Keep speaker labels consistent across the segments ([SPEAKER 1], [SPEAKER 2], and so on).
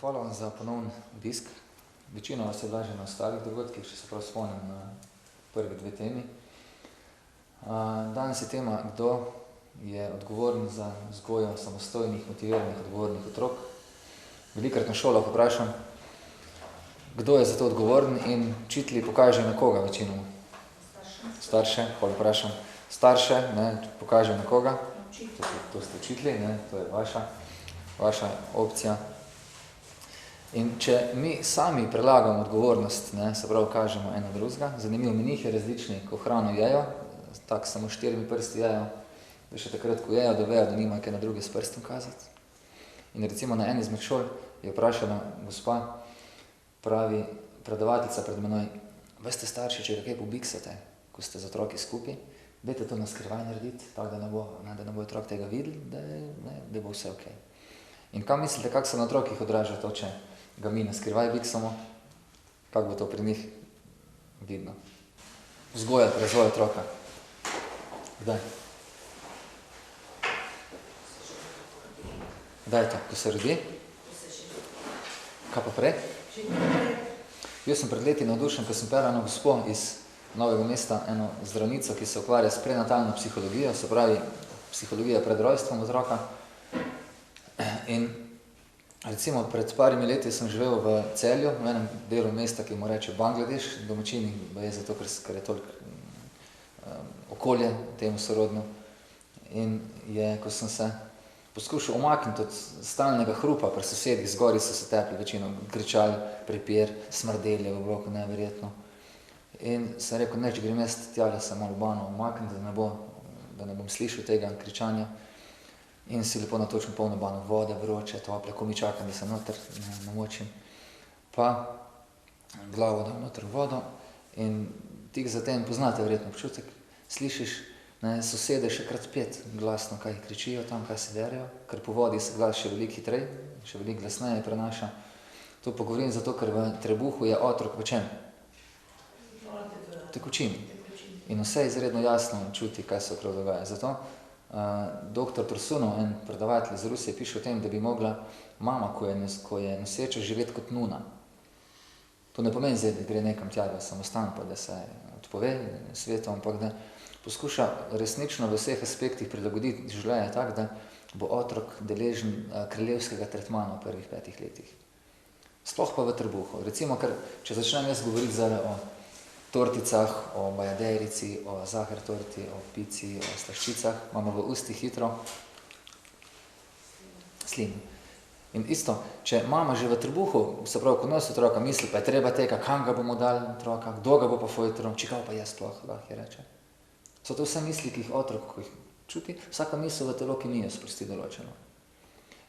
[SPEAKER 1] Hvala vam za ponovni obisk. Večina vas je bila že na ostalih dogodkih, če se prav spomnim na prvi dve temi. Danes je tema, kdo je odgovoren za vzgojo samostojnih, motiviranih, odgovornih otrok. Velikokrat na šolah vprašam, kdo je za to odgovoren, in učitelji pokažejo na koga večinoma. Starše, hvala vprašam. Starše, pokažejo na koga. To ste učitelji, to je vaša opcija. In če mi sami prelagamo odgovornost, se pravi, kažemo eno drugega, zanimivo, njih je različni, ko hrano jejo, tako samo 4 prsti jejo, da še takrat, ko jejo, da vejo, da nimajo kaj na druge s prstom kazati. In recimo na eni izmed šol je vprašala gospa, pravi predavateljica pred menoj, veste starši, če ga kaj pobiksate, ko ste z otroki skupaj, dajte to na skrivaj narediti, tako da ne bo otrok tega videl, da bo vse okej. In kaj mislite, kako se na otrokih odraža to, če ga mi na skrivaj biksamo, kako bo to pri njih vidno? Vzgojati razvoj otroka. Kdaj? Kdaj je to? Ko se rodi? Kaj pa prej? Jaz sem pred leti navdušen, ko sem pel eno gospo iz Novega mesta, eno zdravnico, ki se ukvarja s prenatalno psihologijo, se pravi psihologija pred rojstvom otroka. In recimo pred parimi leti sem živel v Celju, v enem delu mesta, ki mu reče Bangladeš, domačini, je zato, ker je toliko okolje temu sorodno. In je, ko sem se poskušal umakniti od stalnega hrupa pri sosedih, zgori so se tepli, večino kričali, prepir, smrdeli v bloku, neverjetno. In sem rekel, neč grem jaz tjale se malo bano umakniti, da ne bom slišal tega kričanja. In si lepo natočim polno bano vode, vroče, tople, ko mi čakam, da se noter namočim. Pa glavo dam noter v vodo in tik zatem, poznate verjetno občutek, slišiš sosede še krat 5 glasno, kaj kričijo tam, kaj se derijo, ker po vodi se glas še veliko hitreje, še veliko glasneje prenaša. To pa govorim zato, ker v trebuhu je otrok v čem? Tekočini. In vse izredno jasno čuti, kaj se okrog dogaja. Zato dr. Tursunov, en predavatelj iz Rusije, piše o tem, da bi mogla mama, ko je noseča, živeti kot nuna. To ne pomeni zdaj, da gre nekam tja, da samostan, pa da se odpove svetu, ampak da poskuša resnično v vseh aspektih prilagoditi življenje tako, da bo otrok deležen kraljevskega tretmana v prvih 5 letih. Sploh pa v trebuhu. Recimo, če začnem jaz govoriti zdaj o torticah, o bajaderici, o zahar torti, o pici, o slaščicah, imamo v ustih hitro slino. In isto, če mama že v trebuhu, se pravi, ko nosi otroka, misli, pa je treba tega, kam ga bomo dali otroka, kdo ga bo pa fojtro, čigav pa jaz sploh, lahko je reče. So to vse misli, ki jih otrok, ko jih čuti, vsaka misel v telo, ki ni jo sprosti določeno.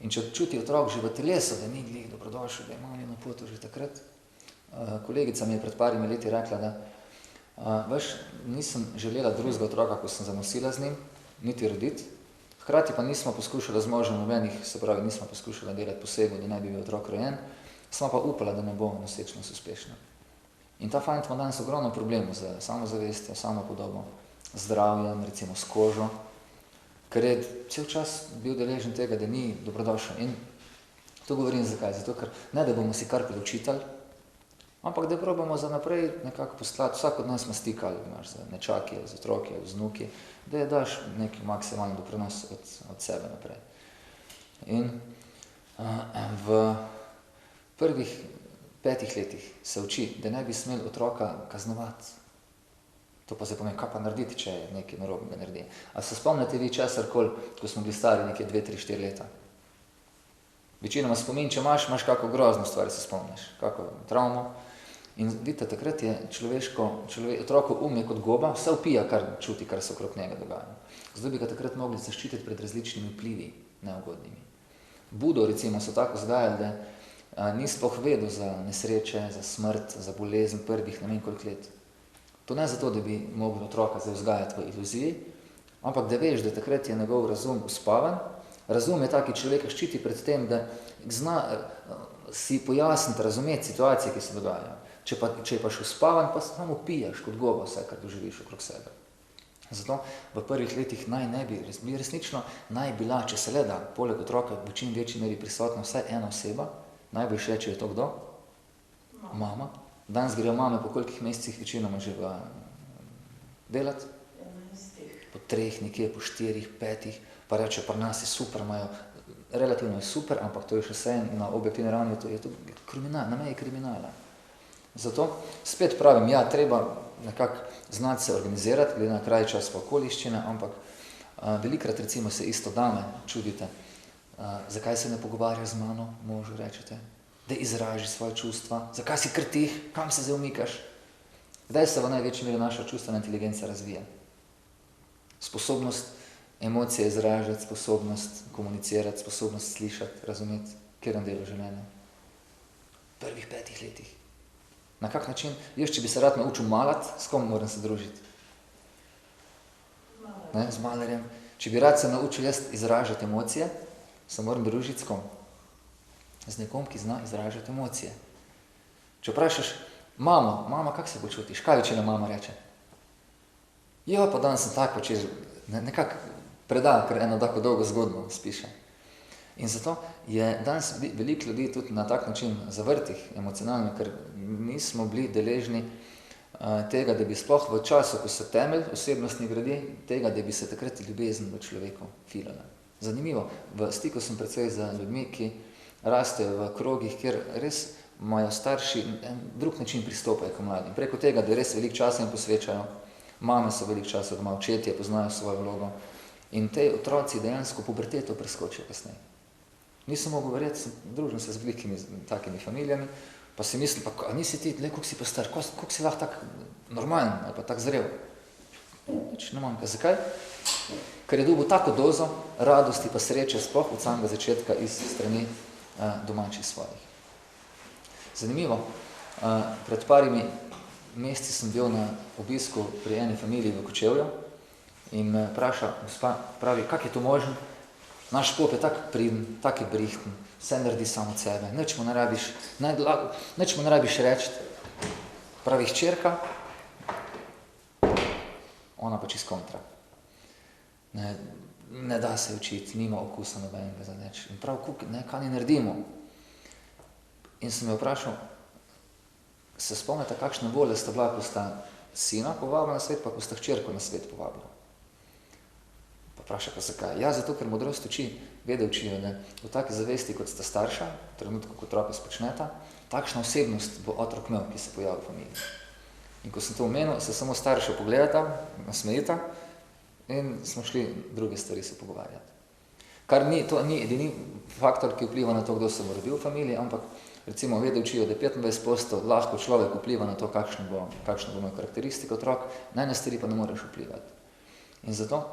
[SPEAKER 1] In če čuti otrok že v telesu, da ni glih dobrodošel, da je mami na potu že takrat, kolegica mi je pred parimi leti rekla, da nisem želela drugega otroka, ko sem zanosila z njim, niti roditi, hkrati pa nismo poskušali z možem nobenih, se pravi, nismo poskušali delati posegov, da naj bi bil otrok rojen, smo pa upala, da ne bo nosečnost uspešna. In ta fant ima danes ogromno problemov z samozavestjo, samopodobo, zdravjem, recimo s kožo, ker je cel čas bil deležen tega, da ni dobrodošel. In to govorim zakaj? Zato, ker ne, da bomo si kar priučitali, ampak da probamo za naprej nekako poslati, vsak od nas ima stik, ali imaš z nečaki, z otroki, z vnuki, da je daš neki maksimalni doprinos od sebe naprej. In v prvih 5 letih se uči, da ne bi smeli otroka kaznovati. To pa se pomeni, kaj pa narediti, če nekaj narobnega naredi. A se spomnite vi česarkoli, ko smo bili stari nekje 2, 3, 4 leta? Večinoma spomin, če imaš kako grozno stvar, se spomniš, kako travmo. In vidite, takrat je otrokov je kot goba, vse vpija, kar čuti, kar se okrog njega dogaja. Zato bi ga takrat mogli zaščititi pred različnimi vplivi neugodnimi. Budo, recimo, so tako vzgajali, da ni sploh vedel za nesreče, za smrt, za bolezen prvih ne vem koliko let. To ne zato, da bi mogli otroka vzgajati v iluziji, ampak da veš, da takrat je njegov razum uspavan. Razum je taki, človeka ščiti pred tem, da zna si pojasniti, razumeti situacije, ki se dogajajo. Če je pa še uspavan, pa samo pijaš kot goba vse, kar doživiš okrog sebe. Zato v prvih letih resnično naj bila, če se le da, poleg otroka v čim večji meri prisotna vsaj ena oseba, Najbolj reče je to kdo? Mama. Danes grejo mame po kolikih mesecih večinoma že delati? Po 3, nekje po 4, 5, pa reče, pri nas je super, imajo, relativno je super, ampak to je še vse na objektivni ravni, to je to kriminal, na meji kriminala. Zato spet pravim, ja, treba nekako znati se organizirati, glede na kraj, čas pa okoliščine, ampak velikrat recimo se isto dame čudite, zakaj se ne pogovarjaš z mano, možu rečete, da izraži svoje čustva, zakaj si kar tih, kam se zdaj umikaš? Kdaj se v največji meri naša čustvena inteligenca razvija? Sposobnost emocije izražati, sposobnost komunicirati, sposobnost slišati, razumeti, kjerem delu življenja. V prvih 5 letih. Na kak način? Jaz, če bi se rad naučil malati, s kom moram se družiti? Ne, z malerjem. Če bi rad se naučil jaz izražati emocije, se moram družiti s kom? Z nekom, ki zna izražati emocije. Če vprašaš, mama, kak se počutiš? Kaj večina mama reče? Ja, pa danes sem tako, če nekako preda, ker eno tako dolgo zgodbo spiše. In zato je danes veliko ljudi tudi na tak način zavrtih emocionalno, ker nismo bili deležni tega, da bi sploh v času, ko se temelj osebnostni gradi, tega, da bi se takrat ljubezen v človeku filala. Zanimivo, v stiku sem precej z ljudmi, ki rastejo v krogih, kjer res imajo starši drug način pristopajo k mladim. Preko tega, da res veliko časa jim posvečajo, mame so veliko časa doma, očetje poznajo svojo vlogo in te otroci dejansko puberteto preskočijo kasneje. Nisem mogel verjeti, družim se z velikimi takimi familijami, pa si mislim, pa nisi ti, koliko si pa star, koliko si lahko tak normalen ali pa tak zrel? Nič ne manjka. Zakaj? Ker je dobil tako dozo radosti pa sreče sploh od samega začetka iz strani domačih svojih. Zanimivo, pred parimi meseci sem bil na obisku pri eni familiji v Kočevju in me vpraša, gospa, pravi, kak je to možen? Naš pop je tak priden, tak je brihten, vse naredi samo od sebe, nič mu ne rabiš reči. Pravi, hčerka, ona pa čist kontra. Ne da se učiti, nima okusa nobenega za nič. In prav, kaj ne naredimo? In sem jo vprašal, se spomnite, kakšne volje sta bila, ko sta sina povabila na svet, pa ko sta hčerko na svet povabila. Pa vpraša, pa zakaj? Ja, zato, ker modrost uči, vede učijo, da v taki zavesti, kot sta starša, v trenutku, ko otroka spočneta, takšna osebnost bo otrok imel, ki se pojavi v familiji. In ko sem to omenil, se samo starša pogledata, nasmejita in smo šli druge stvari se pogovarjati. To ni edini faktor, ki vpliva na to, kdo se bo rodil v familiji, ampak recimo vede učijo, da 25% lahko človek vpliva na to, kakšno bo imel karakteristiko otrok, na ene stvari pa ne moreš vplivati. In zato,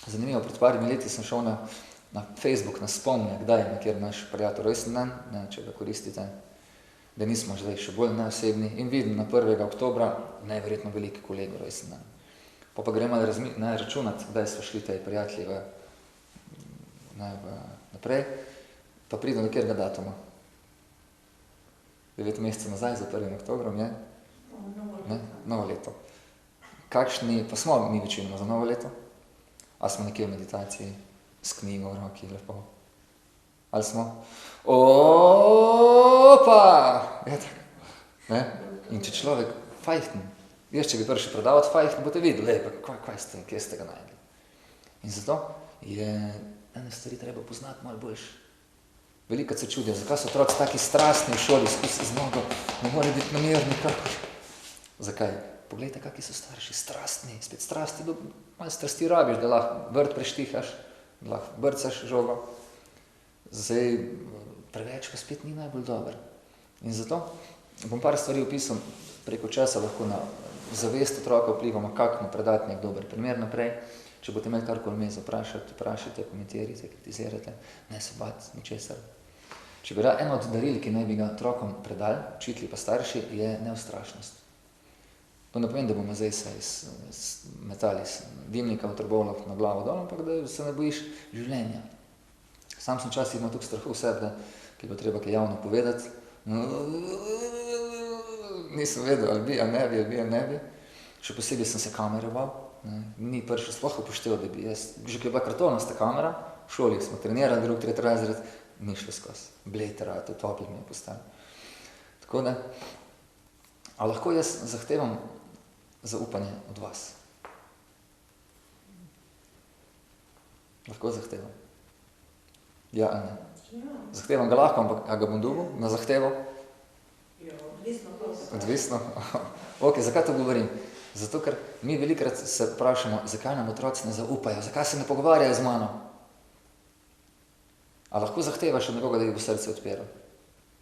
[SPEAKER 1] zanimivo, pred parimi leti sem šel na Facebook, na spomnje, kdaj je nekjer naš prijatelj rojsten dan, če ga koristite, da nismo zdaj še bolj neosebni in vidim na 1. oktobra najverjetno veliki kolego rojsten dan. Pa gremo računati, kdaj so šli te prijatelji naprej, pa pridem do kjerega datuma. 9 mesecev nazaj, za 1. oktobrom je novo leto. Kakšni, pa smo mi večinoma za novo leto? Ali smo nekje v meditaciji, s knjigo v roki, lepo? Ali smo? Opa! Je tako. In če človek fajhten, če bi prišel predavati fajhten, boste videli, kje ste ga najdli. In zato je ene stvari treba poznati malo boljše. Velikrat se čudijo, zakaj so otroci taki strastni v šoli, skozi z nogo, ne more biti namerni nikakor. Zakaj? Poglejte, kakvi so starši, strastni, spet strasti, malo strasti rabiš, da lahko vrt preštihaš, da lahko brcaš žogo. Zdaj, preveč pa spet ni najbolj dober. In zato bom par stvari opisal, preko časa lahko na zavest otroka vplivamo, kako mu predati nek dober primer naprej. Če boste imeli karkoli me vprašajte, komentirajte, kritizirajte, ne se bati, ničesar. Če bi eno od daril, ki naj bi ga otrokom predali, učitelji pa starši, je neustrašnost. To ne pomeni, da bomo zdaj se metali iz dimnika v Trbovljah na glavo dol, ampak da se ne bojiš življenja. Sam sem včasih imel tukaj strahu v sebi, ki bo treba kaj javno povedati. Nisem vedel, ali bi, ali ne bi. Še posebej sem se kamere bal. Ni prišel sploh upošteval, da bi jaz, že ko je bila kartonasta kamera, v šoli smo trenirali, 2., 3. razred, ni šlo skozi. Bled rad, utopil mi je postal. Tako da, a lahko jaz zahtevam zaupanje od vas? Lahko zahtevam. Ja, ali ne? Zahtevam ga lahko, ampak a ga bom dobil na zahtevo? Odvisno. Ok, zakaj to govorim? Zato, ker mi velikrat se vprašamo, zakaj nam otroci ne zaupajo, zakaj se ne pogovarjajo z mano. A lahko zahtevaš od nekoga, da jih bo srce odpiral?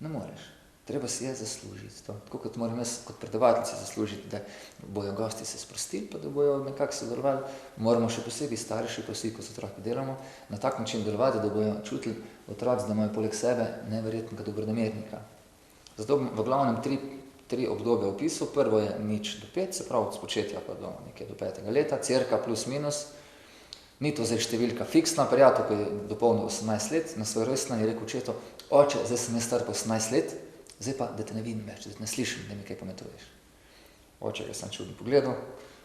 [SPEAKER 1] Ne moreš. Treba si je zaslužiti to. Tako kot moram jaz kot predavatelj si zaslužiti, da bojo gosti se sprostili, pa da bojo nekako sodelovali. Moramo še posebej starši, pa vsi, ko s otroki delamo, na tak način delovati, da bojo čutili otroci, da imajo poleg sebe neverjetnega dobronamernika. Zato bom v glavnem tri obdobja opisal. Prvo je 0 do 5, se pravi od spočetja pa do nekje do 5. leta, cirka plus minus. Ni to zdaj številka fiksna. Prijatelj, ko je dopolnil 18 let, na svoj rojstven je rekel očetu, oče, zdaj sem jaz star pa 18 let, zdaj pa, da te ne vidim več, da te ne slišim, da mi kaj pametuješ. Oče ga sem čudno pogledal,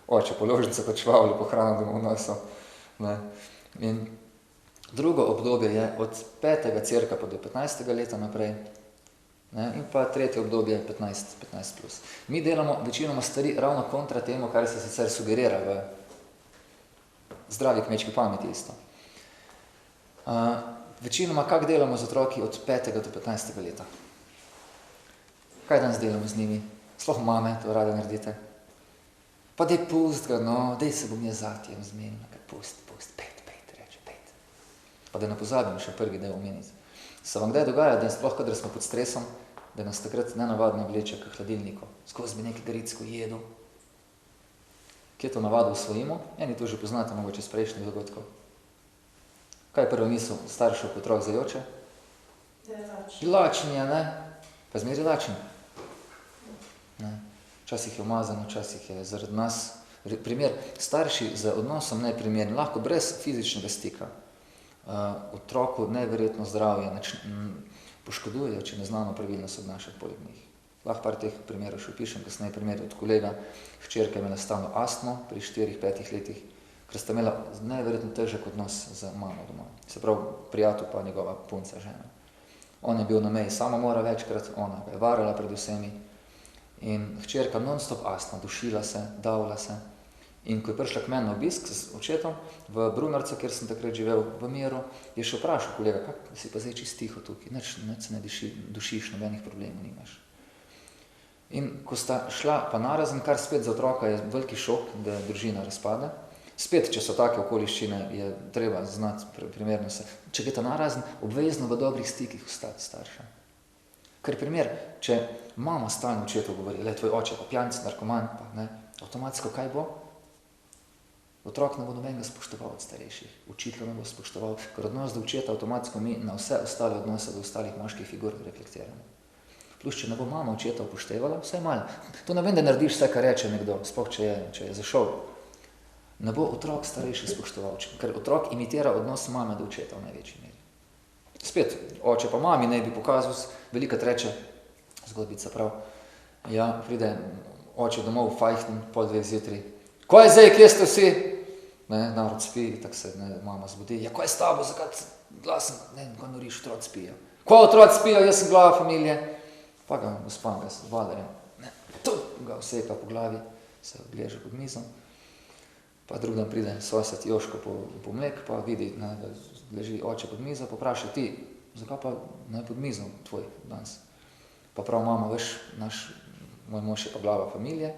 [SPEAKER 1] oče položnice pa čvavlju po hrano domov nosil. In drugo obdobje je od 5. cirka pa do 15. leta naprej. In pa tretje obdobje 15 plus. Mi delamo večinoma stvari ravno kontra temu, kar se sicer sugerira v zdravi kmečki pameti isto. Večinoma, kak delamo z otroki od 5. do 15. leta? Kaj danes delamo z njimi? Sploh mame to rade naredite. Pa dej pust ga, no, dej se bom jaz zatijem zmenil, kaj pust, pet, reče, pet. Pa da ne pozabim še prvi del omeniti. Se vam kdaj dogaja, da sploh, kadar smo pod stresom, da nas takrat nenavadno vleče k hladilniku, skozi bi nekaj garicko jedu. Kje to navado usvojimo? Eni to že poznate, mogoče iz prejšnjih dogodkov. Kaj je prva misel staršev, ko otrok zajoče? Lačen je, ne? Pa zmeri lačen. Včasih je umazano, včasih je zaradi nas. Primer, starši z odnosom neprimerni, lahko brez fizičnega stika. Otroku neverjetno zdravje poškodujejo, če ne znamo pravilno se odnašati poleg njih. Lahko par teh primerov še opišem, kasneje primer od kolega. Hčerka je imela stalno astmo pri 4-5 letih, ker sta imela neverjetno težek odnos z mamo doma. Se pravi, prijatelj pa njegova punca, žena. On je bil na meji samomora večkrat, ona ga je varala pred vsemi. In hčerka non-stop astma, dušila se, davila se. In ko je prišla k meni na obisk s očetom v Brumarcu, kjer sem takrat živel v miru, je še vprašal kolega, kako si pa zdaj čisto tiho tukaj, nič se ne dušiš, nobenih problemov nimaš. In ko sta šla pa narazen, kar spet za otroka je veliki šok, da družina razpade. Spet, če so take okoliščine, je treba znati primerno se. Če gre ta narazen, obvezno v dobrih stikih ostati starša. Ker primer, če mama stalno očetu govori, le tvoj oče pa pijanec, narkoman, pa ne, avtomatsko kaj bo? Otrok ne bo nobenega spoštoval od starejših, učitelj ne bo spoštoval, ker odnos do očeta avtomatsko mi na vse ostale odnose do ostalih moških figur reflektiramo. Plus, če ne bo mama očeta upoštevala, vsaj malo. To ne vem, da narediš vse, kar reče nekdo, sploh če je zašel. Ne bo otrok starejši spoštoval, ker otrok imitira odnos mame do očeta v največji meri. Spet, oče pa mami ne bi pokazal, velikrat reče, zgodbica prav, ja, pride oče domov, fajhten, 1:30 zjutraj. Ko je zdaj, kje ste vsi? Narod spi, tako se mama zbudi. Ja, ko je s tabo, zakaj glasen? Ne, ko noriš, otroci spijo. Ko otroci spijo, jaz sem glava familije. Pa ga gospa ga z valerjem, tu ga vseka po glavi, se odleže pod mizo. Pa drug dan pride sosed Joško po mlek, pa vidi, da leži oče pod mizo, pa vpraša ti, zakaj pa ne pod mizo tvoj danes? Pa prav mama, veš, moj mož je pa glava familije,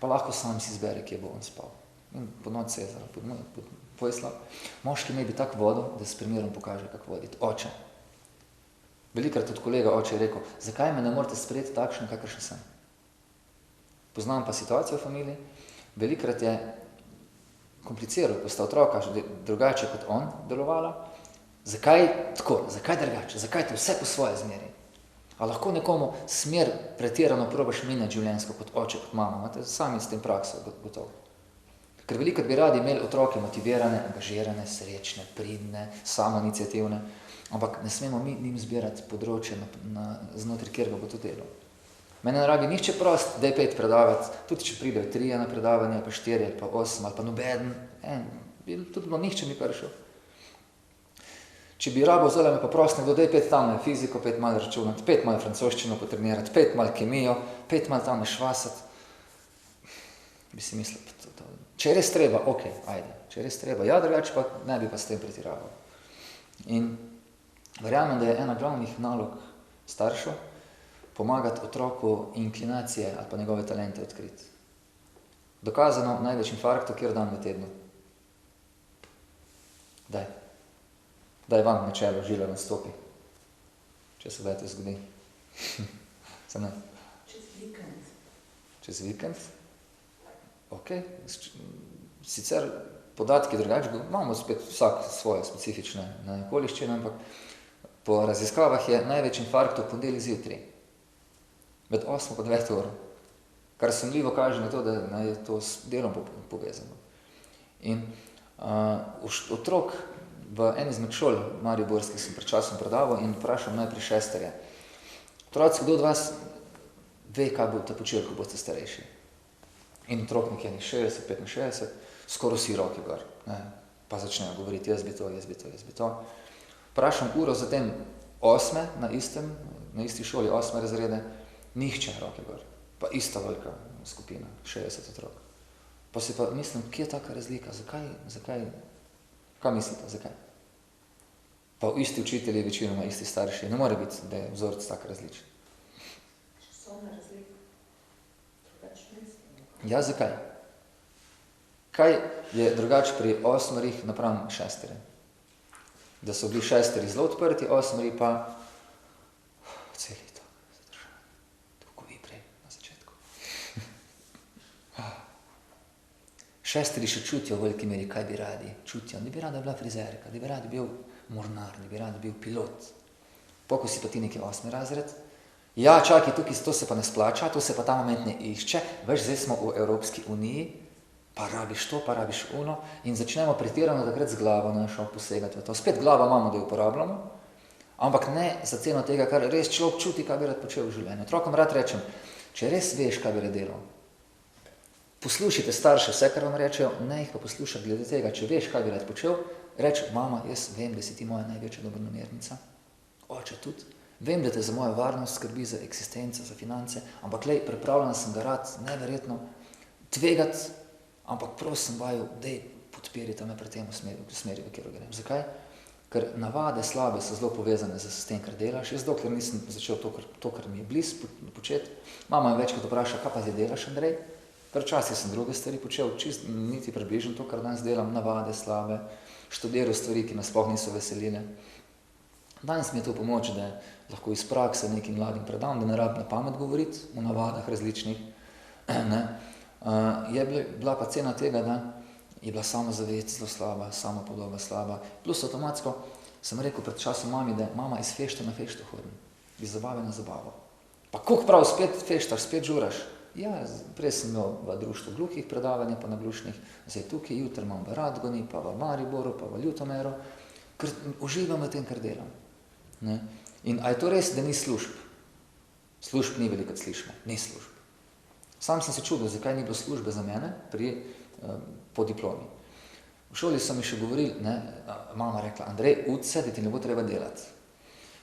[SPEAKER 1] pa lahko sam si izbere, kje bo on spal. In po noč se je pod poslal. Moški ne bi tak vodil, da s primerom pokaže, kako voditi. Oče. Velikrat od kolega oče je rekel, zakaj me ne morete sprejeti takšen, kakršen sem? Poznam pa situacijo v familiji, velikrat je kompliciral, ko sta otroka drugače kot on delovala. Zakaj tako, zakaj drugače, zakaj to vse po svoje zmeri? A lahko nekomu smer pretirano probaš menjati življenjsko kot oče, kot mama? Imate sami s tem prakso gotovo. Ker velikrat bi radi imeli otroke motivirane, angažirane, srečne, pridne, samoiniciativne, ampak ne smemo mi njim zbirati področje znotraj kjerga bo to delo. Mene ne rabi nihče prost, daj 5 predavati, tudi če pridejo 3 na predavanje, ali pa 4, ali pa 8, ali pa nobeden, tudi bilo nihče mi prišel. Če bi rabo vzela me pa prost nekdo, daj 5 tam na fiziko, 5 malo računati, 5 malo francoščino potrenirati, 5 malo kemijo, 5 malo tam švasati, bi si mislil, če je res treba, ok, ajde, če je res treba, ja, drugače pa ne bi pa s tem pretiraval. In verjamem, da je ena glavnih nalog staršev pomagati otroku inklinacije ali pa njegove talente odkriti. Dokazano največ infarktov, kjer dan v tednu. Daj vam na čelo žila nastopi, če se daj to zgodi. Se ne? Čez vikend? Ok. Sicer podatki drugače, imamo spet vsak svoje specifične okoliščine, ampak po raziskavah je največ infarktov ponedeljek zjutraj. Med 8 pa 9 uro. Kar sumljivo kaže na to, da je to s delom povezano. In otrok v eni izmed šol mariborskih sem pred časom predaval in vprašal najprej šesterje. Otroci, kdo od vas ve, kaj boste počeli, ko boste starejši? In otrok nekje 60, 65, skoraj vsi roki gor. Ne? Pa začnejo govoriti, jaz bi to. Vprašam uro zatem 8. na isti šoli, 8. razrede, nihče roke gor. Pa ista velika skupina, 60 otrok. Pa si pa mislim, kje je taka razlika? Zakaj? Kaj mislite, zakaj? Pa isti učitelji, večinoma isti starši. Ne more biti, da je vzorec tako različen.
[SPEAKER 2] Časovna razlika.
[SPEAKER 1] Ja, zakaj? Kaj je drugače pri 8 napram 6? Da so bili 6 zelo odprti, 8 pa celi to zadržani. Toliko vi prej na začetku. 6 še čutijo v veliki meri, kaj bi radi. Čutijo, da bi rada bila frizerka, da bi radi bil mornar, da bi radi bil pilot. Poko si pa ti neki 8 razred. Ja, čakaj, tukaj to se pa ne splača, to se pa ta moment ne išče. Veš, zdaj smo v Evropski uniji, pa rabiš to, pa rabiš ono in začnemo pretirano takrat z glavo našo posegati v to. Spet glavo imamo, da jo uporabljamo, ampak ne za ceno tega, kar res človek čuti, kaj bi rad počel v življenju. Otrokom rad rečem, če res veš, kaj bi rad delal, poslušajte starše vse, kar vam rečejo, ne jih pa poslušati glede tega, če veš, kaj bi rad počel, reči, mama, jaz vem, da si ti moja največja dobronamernica, oče tudi, vem, da te za mojo varnost skrbi, za eksistenco, za finance, ampak lej, pripravljena sem ga rad neverjetno tvegati, ampak prosim vaju, dej podpirite me pri tem v smeri, v kjer grem. Zakaj? Ker navade slabe so zelo povezane s tem, kar delaš. Jaz dokler nisem začel to, kar mi je bliz početi. Mama me večkrat vpraša, kaj pa zdaj delaš, Andrej? Ker včasih sem druge stvari počel, čist niti približno to, kar danes delam, navade slabe, študiral stvari, ki me sploh niso veselile. Danes mi je to pomoč, da lahko iz prakse nekim mladim predam, da ne rabim na pamet govoriti o navadah različnih. Je bila pa cena tega, da je bila samozavest zelo slaba, samopodoba slaba. Plus avtomatsko sem rekel pred časom mami, da mama iz fešte na fešto hodim, iz zabave na zabavo. Pa koliko prav spet feštaš, spet žuraš? Ja, prej sem imel v društvu gluhih predavanja, pa na glušnih, zdaj tukaj, jutri imam v Radgoni, pa v Mariboru, pa v Ljutomeru, ker uživam v tem, kar delam. Ne? In a je to res, da ni služb? Služb ni veliko, slišimo, ni služb. Sam sem se čudil, zakaj ni bilo službe za mene po diplomi. V šoli so mi še govorili, mama rekla, Andrej, uči se, da ti ne bo treba delati.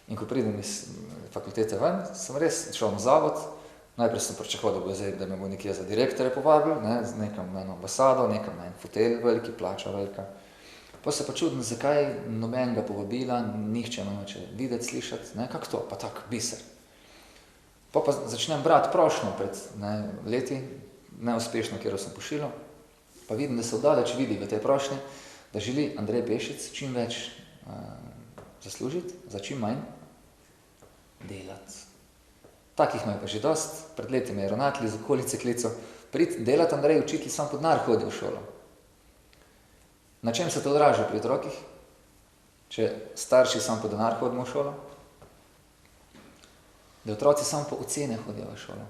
[SPEAKER 1] In ko pridem iz fakultete ven, sem res šel na zavod, najprej sem pričakoval, da me bo nekje za direktorja povabil, nekam na eno ambasado, nekam na en fotelj veliki, plača velika. Pa se pa čudim, zakaj nobenega povabila, nihče me noče videti, slišati, kako to, pa tak biser. Pa začnem brati prošnjo pred leti, neuspešno, kjer sem pošiljal, pa vidim, da se vdaleč vidi v tej prošnji, da želi Andrej Pešic čim več zaslužiti, za čim manj delati. Takih me je pa že dost, pred leti me je ravnatelj iz okolice klical, prid delati, Andrej, učitelj sam pod denar hodi v šolo. Na čem se to odraža pri otrokih, če starši sam pod denar hodimo v šolo? Da otroci samo po ocene hodijo v šolo.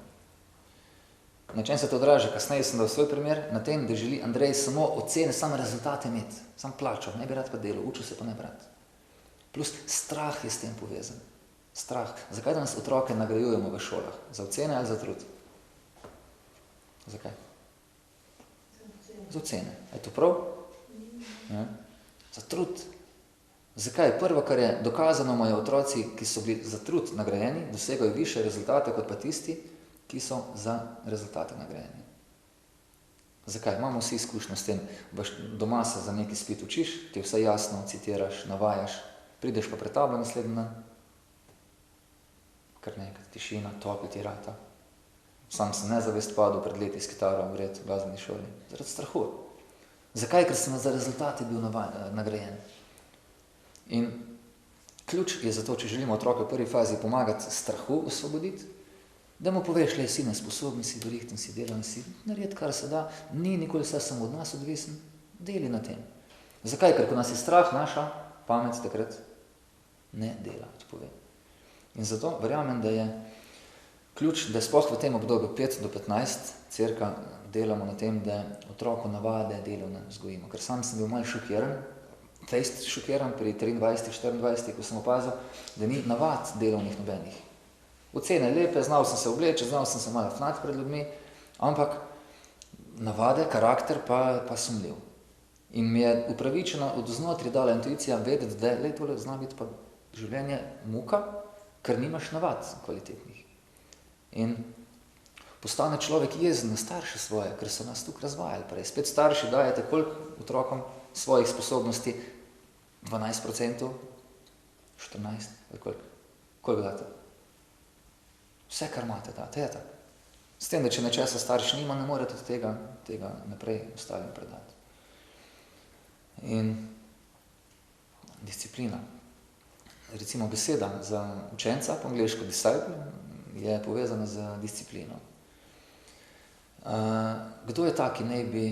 [SPEAKER 1] Na čem se to odraža? Kasneje sem dal svoj primer, na tem, da želi Andrej samo ocene, samo rezultate imeti, samo plačo, ne bi rad pa delal, učil se pa ne brati. Plus strah je s tem povezan. Strah. Zakaj danes otroke nagrajujemo v šolah? Za ocene ali za trud? Zakaj? Za ocene. Je to prav? Ja. Za trud. Zakaj? Prvo, kar je dokazano, imajo otroci, ki so bili za trud nagrajeni, dosegajo više rezultate kot pa tisti, ki so za rezultate nagrajeni. Zakaj? Imamo vsi izkušnjo s tem, doma se za neki izpit učiš, ti vse jasno citiraš, navajaš, prideš pa pred tablo naslednji dan, kar nekaj tišina, topi ti rata. Sam sem nezavest padel pred leti s kitaro vred v glasbeni šoli, zaradi strahu. Zakaj? Ker sem za rezultate bil nagrajen. In ključ je zato, če želimo otroka v prvi fazi pomagati strahu osvoboditi, da mu poveš, le si nesposobni, si verihten, si delan, si narediti, kar se da, ni nikoli vse samo od nas odvisen, deli na tem. Zakaj? Ker ko nas je strah, naša pamet takrat ne dela, odpove. In zato verjamem, da je ključ, da sploh v tem obdobju 5 do 15 cerka delamo na tem, da otroku navade delovne vzgojimo. Ker sam sem bil malo šokiran, fejst šokiran pri 23, 24, ko sem opazil, da ni navad delovnih nobenih. Ocene lepe, znal sem se obleči, znal sem se malo fnati pred ljudmi, ampak navade, karakter pa sumljiv. In mi je upravičena od znotraj dala intuicija vedeti, da le tole zna biti pa življenje muka, ker nimaš navad kvalitetnih. In postane človek jezen na starše svoje, ker so nas tukaj razvajali prej. Spet starši dajete koliko otrokom svojih sposobnosti? 12%? 14%? Koliko date? Vse, kar imate, date, je tako. S tem, da če nečesa starš nima, ne morete tega naprej ostalim predati. In disciplina. Recimo beseda za učenca, po angleško disciple, je povezana z disciplino. Kdo je ta, ki naj bi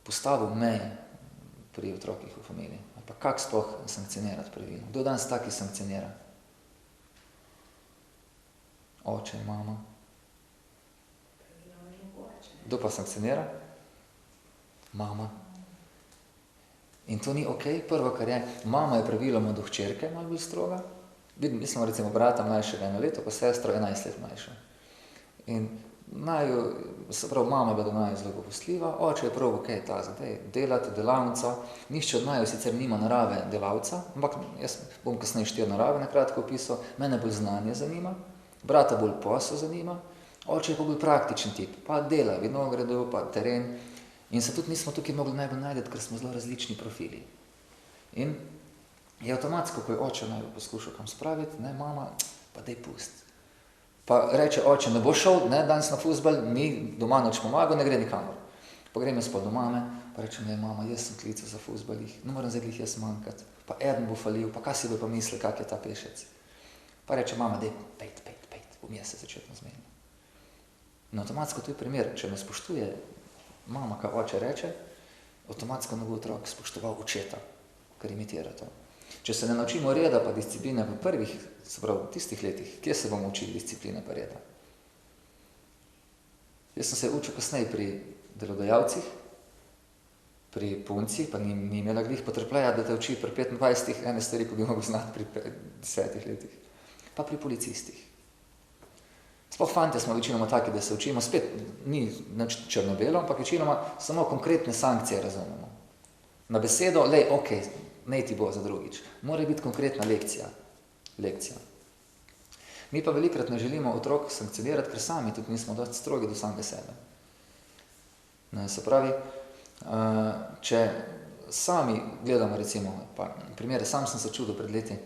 [SPEAKER 1] postavil meje pri otrokih v familiji? Ali pa kako sploh sankcionirati pravilno? Kdo danes ta, ki sankcionira? Oče, mama. Kdo pa sankcionira? Mama. In to ni okej. Prvo, kar je, mama je praviloma do hčerke malo bolj stroga. Mislim, recimo, brata mlajšega 1 leto, pa sestro 11 let mlajša. In mama je bila do naju zelo popustljiva, oče je prav, okej, ta zdaj delati, delavnica. Nihče od naju sicer nima narave delavca, ampak jaz bom kasneje 4 narave nakratko opisal. Mene bolj znanje zanima, brata bolj posel zanima, oče je pa bolj praktičen tip, pa dela vinogradov, pa teren. In se tudi nismo tukaj mogli najbolj najdeti, ker smo zelo različni profili. In je avtomatsko, ko je oče najbolj poskušal kam spraviti, ne, mama, pa daj pust. Pa reče, oče, ne bo šel, ne, danes na fuzbal, ni doma nič pomagal, ne gre nikamor. Pa grem jaz pa do mame, pa rečem, ne, mama, jaz sem klical za fuzbal, ne moram zdaj glih jaz manjkati, pa eden bo falil, pa kaj si bo pa mislil, kak je ta pešec. Pa reče, mama, daj, pejt, bom jaz se začetno zmenil. In avtomatsko to je primer, če ne spoštuje mama, kaj oče reče, avtomatsko ne bo otrok spoštoval očeta, ker imitira to. Če se ne naučimo reda pa discipline v prvih, se pravi, tistih letih, kje se bomo učili discipline pa reda? Jaz sem se učil kasneje pri delodajalcih, pri puncih, pa ni imela glih potrpljaja, da te uči pri 25 ene stvari, pa bi mogel znati pri 10 letih. Pa pri policistih. Sploh fantje smo večinoma taki, da se učimo, spet ni nič črno-belo, ampak večinoma samo konkretne sankcije razumemo. Na besedo, lej, okej, naj ti bo za drugič. Mora biti konkretna lekcija. Mi pa velikrat ne želimo otrok sankcionirati, ker sami tudi nismo dosti strogi do samega sebe. Se pravi, če sami gledamo, recimo, pa primere, sam sem se čudil pred leti,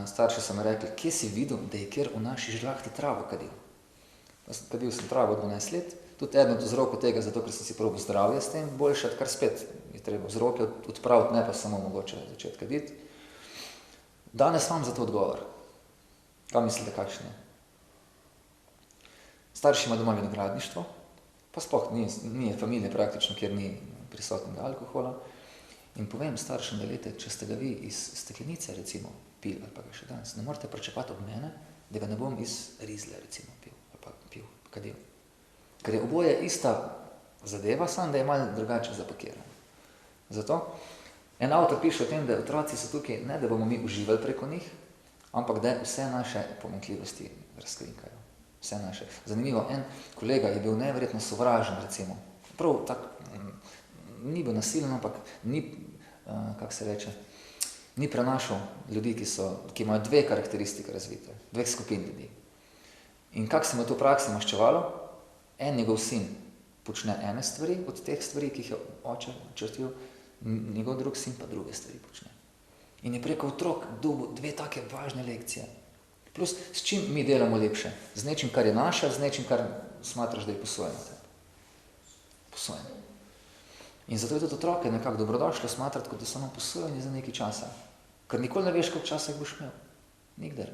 [SPEAKER 1] starši so mi rekli, kje si videl, da je kjer v naši žlahti travo kadil. Kadil sem travo 12 let, tudi eden od vzrokov tega, zato ker sem si probal zdravje s tem boljšati, kar spet je treba vzroke odpraviti, ne pa samo mogoče začeti kaditi. Danes imam za to odgovor. Kaj mislite, kakšen je? Starši ima doma vinogradništvo, pa sploh ni familije praktično, kjer ni prisotnega alkohola. In povem staršem, da lete, če ste ga vi iz steklenice, recimo, pil, ali pa ga še danes, ne morete pričakovati od mene, da ga ne bom iz rizle, recimo, pil, ali pa pil, kadil. Ker je oboje ista zadeva, samo da je malo drugače zapakiran. Zato en avtor piše o tem, da otroci so tukaj, ne da bomo mi uživali preko njih, ampak da vse naše pomanjkljivosti razkrinkajo. Vse naše. Zanimivo, en kolega je bil neverjetno sovražen, recimo. Prav tak, ni bil nasilen, ampak ni, kako se reče, ni prenašal ljudi, ki imajo dve karakteristike razvite, dveh skupin ljudi. In kako se mu to v praksi maščevalo? En njegov sin počne ene stvari od teh stvari, ki jih je oče črtil, njegov drug sin pa druge stvari počne. In je preko otrok dobil dve take važne lekcije. Plus, s čim mi delamo lepše? Z nečim, kar je naše, z nečim, kar smatraš, da je posojeno. Posojeno. In zato je tudi otroke nekako dobrodošlo smatrati, kot da so nam posojeni za nekaj časa. Ker nikoli ne veš, koliko časa jih boš imel. Nikdar.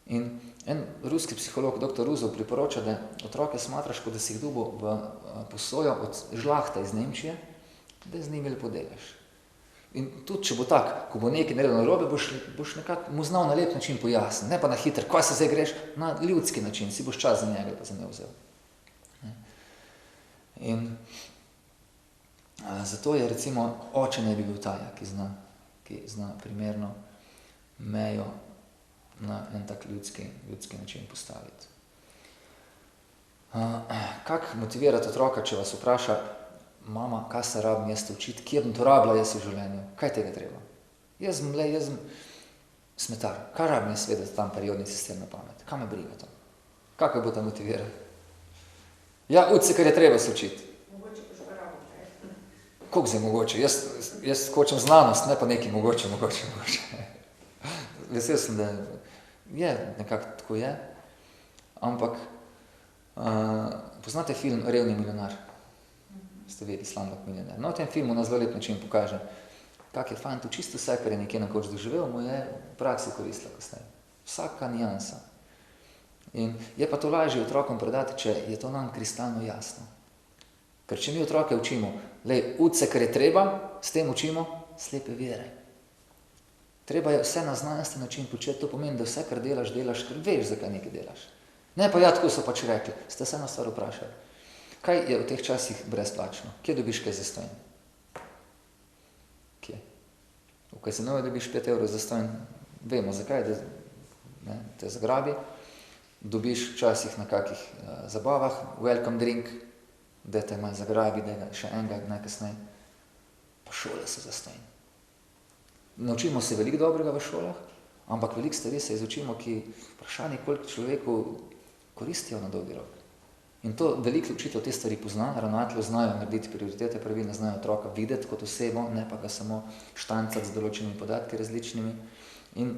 [SPEAKER 1] In en ruski psiholog, dr. Ruzov, priporoča, da otroke smatraš, kot da si jih dobil v posojo od žlahta iz Nemčije, da z njimi lepo delaš. In tudi, če bo tak, ko bo nekaj naredil narobe, boš nekako mu znal na lep način pojasniti, ne pa na hiter, kaj se zdaj greš, na ljudski način, si boš čas za njega pa za njo vzel. In zato je recimo oče ne bi bil taja, ki zna primerno mejo na en tak ljudski način postaviti. Kako motivirati otroka, če vas vpraša, mama, kaj se rabim jaz učiti, kje bom to rabila jaz v življenju, kaj tega treba? Jaz sem smetar, kaj rabim jaz vedeti tam periodni sistem na pamet, kaj me briga to? Kako bo to motivirati? Ja, uči se, kar je treba se učiti.
[SPEAKER 2] Mogoče pa že rabim, ne?
[SPEAKER 1] Koliko zdaj mogoče? Jaz hočem znanost, ne pa nekaj mogoče. Vesel sem, da je, nekako tako je, ampak poznate film Revni milijonar? Ste vedeli, Slumdog Millionaire. No, v tem filmu na zelo lep način pokaže, kak je fant, čisto vse, kar je nekje nekoč doživel, mu je v praksi koristilo kasneje. Vsaka nijansa. In je pa to lažje otrokom predati, če je to nam kristalno jasno. Ker če mi otroke učimo, uči se, kar je treba, s tem učimo slepe vere. Treba je vse na znanstven način početi, to pomeni, da vse, kar delaš, ker veš, zakaj nekaj delaš. Ne pa ja, tako so pač rekli, ste se eno stvar vprašali. Kaj je v teh časih brezplačno? Kje dobiš kaj zastojn? Kje? V kazinoju dobiš 5 € zastojn, vemo zakaj, da te zagrabi. Dobiš včasih na kakih zabavah, welcome drink, da te malo zagrabi, da ga še enega najkasneje. Pa šole so zastojn. Naučimo se veliko dobrega v šolah, ampak veliko stvari se izučimo, ki vprašanje, koliko človeku koristijo na dolgi rok. In to veliko učitelj te stvari pozna, ravnatelji znajo narediti prioritete, pravilno znajo otroka videti kot osebo, ne pa ga samo štancati z določenimi podatki različnimi. In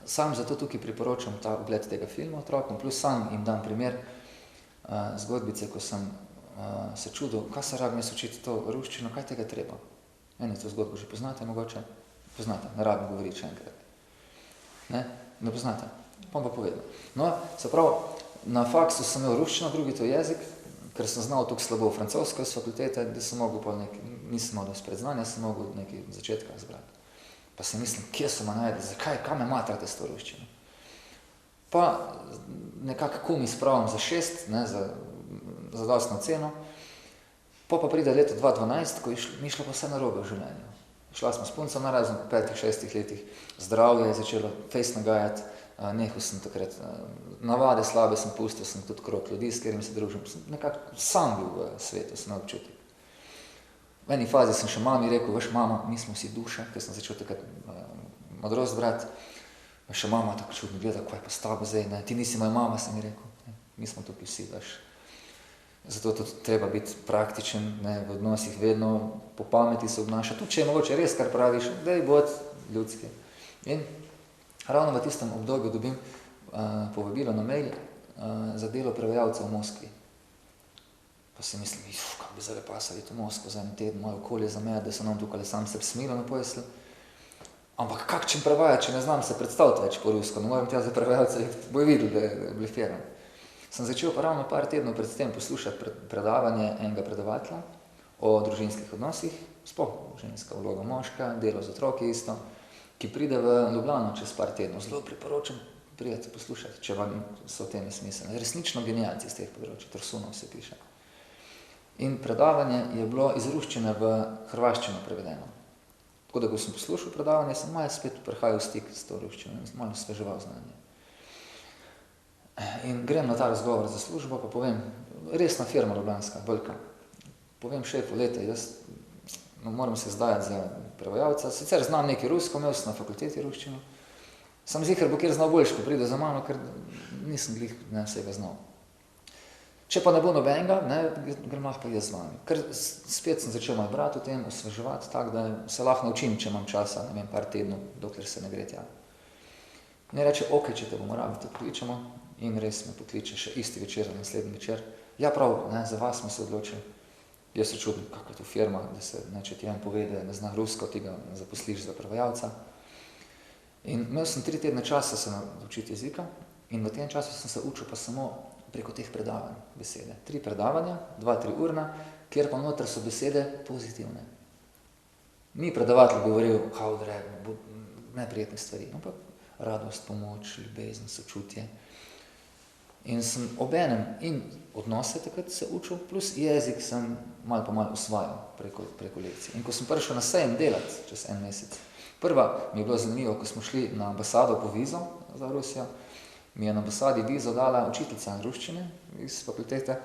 [SPEAKER 1] sam zato tukaj priporočam ta ogled tega filma otrokom, plus sam jim dam primer zgodbice, ko sem se čudil, kaj se rabim jaz učiti to ruščino, kaj tega treba. Eni to zgodbo že poznate mogoče? Poznate, ne rabim govoriti še enkrat. Ne poznate? Pa povedal. No, se pravi, na faksu sem imel ruščino, drugi to jezik, ker sem znal tako slabo francosko z fakultete, da sem mogel pa nisem imel dosti predznanja, sem mogel nekaj začetka zbrati. Pa si mislim, kje so me najde, zakaj, kam me matrate s to ruščino? Pa nekako kumi spravim za 6, za dostno ceno, pa pride leto 2012, ko mi šlo pa vse narobe v življenju. Šla smo s puncem na razen po 5-6 letih, zdravje je začelo fejst nagajati, nehal sem takrat, navade slabe sem pustil, sem tudi krog ljudi, s katerim se družim, sem nekako sam bil v svetu, sem imel občutek. V eni fazi sem še mami rekel, veš mama, mi smo vsi duše, ker sem začel takrat modrost brati, še mama tako čudno gleda, kaj pa s tabo zdaj, ne, ti nisi moja mama, sem mi rekel, mi smo tukaj vsi, veš. Zato tudi treba biti praktičen, v odnosih vedno po pameti se obnaša, tudi če je mogoče res, kar praviš, daj bod ljudski. In ravno v tistem obdobju dobim povabilo na mail za delo prevajalca v Moskvi. Pa si mislim, kako bi zdaj pasali v Moskvo za en teden, moje okolje za meja, da se nam tukaj sam se smilo na pojasli. Ampak kak čem prevajati, če ne znam se predstaviti več po rusko, ne moram tja za prevajalca, boj videl, da blefiram. Sem začel pa ravno par tednov pred tem poslušati predavanje enega predavatelja o družinskih odnosih, sploh ženska vloga moška, delo z otroki isto, ki pride v Ljubljano čez par tednov. Zelo priporočam, pridete poslušati, če vam so teme smiselne. Resnično genijalci z teh področij, Trsunov se piše. In predavanje je bilo iz ruščine v hrvaščino prevedeno. Tako da, ko sem poslušal predavanje, sem malo spet prihajal v stik s to ruščino in malo osveževal znanje. In grem na ta razgovor za službo, pa povem, resna firma ljubljanska, velika. Povem šefu, jaz moram se zdajati za prevajalca. Sicer znam nekaj rusko, imel sem na fakulteti ruščino. Sam ziher bo kjer znal boljš, ko pride za mano, ker nisem glih vsega znal. Če pa ne bo nobenega, grem lahko pa jaz z vami. Ker spet sem začel moj brat v tem osveževati, tako da se lahko naučim, če imam časa, ne vem, par tednov, dokler se ne gre tja. In reče, ok, če te bomo rabili, te pokličemo. In res me pokliče še isti večer, naslednji večer. Ja, prav, za vas smo se odločili. Jaz se čudim, kako je to firma, da se, če ti vam pove, da ne zna rusko, ti ga zaposliš za prevajalca. In imel sem 3 tedne časa se naučiti jezika in v tem času sem se učil pa samo preko teh predavanj besede. 3 predavanja, 2-3 urna, kjer pa noter so besede pozitivne. Ni predavatelj govoril, how drag, neprijetne stvari, ampak radost, pomoč, ljubezen, sočutje. In sem obenem in odnose takrat se učil, plus jezik sem malo po malo usvajal preko lekcij. In ko sem prišel na sejem delati čez 1 mesec, prva mi je bilo zanimivo, ko smo šli na ambasado po vizo za Rusijo, mi je na ambasadi vizo dala učiteljica ruščine iz fakultete,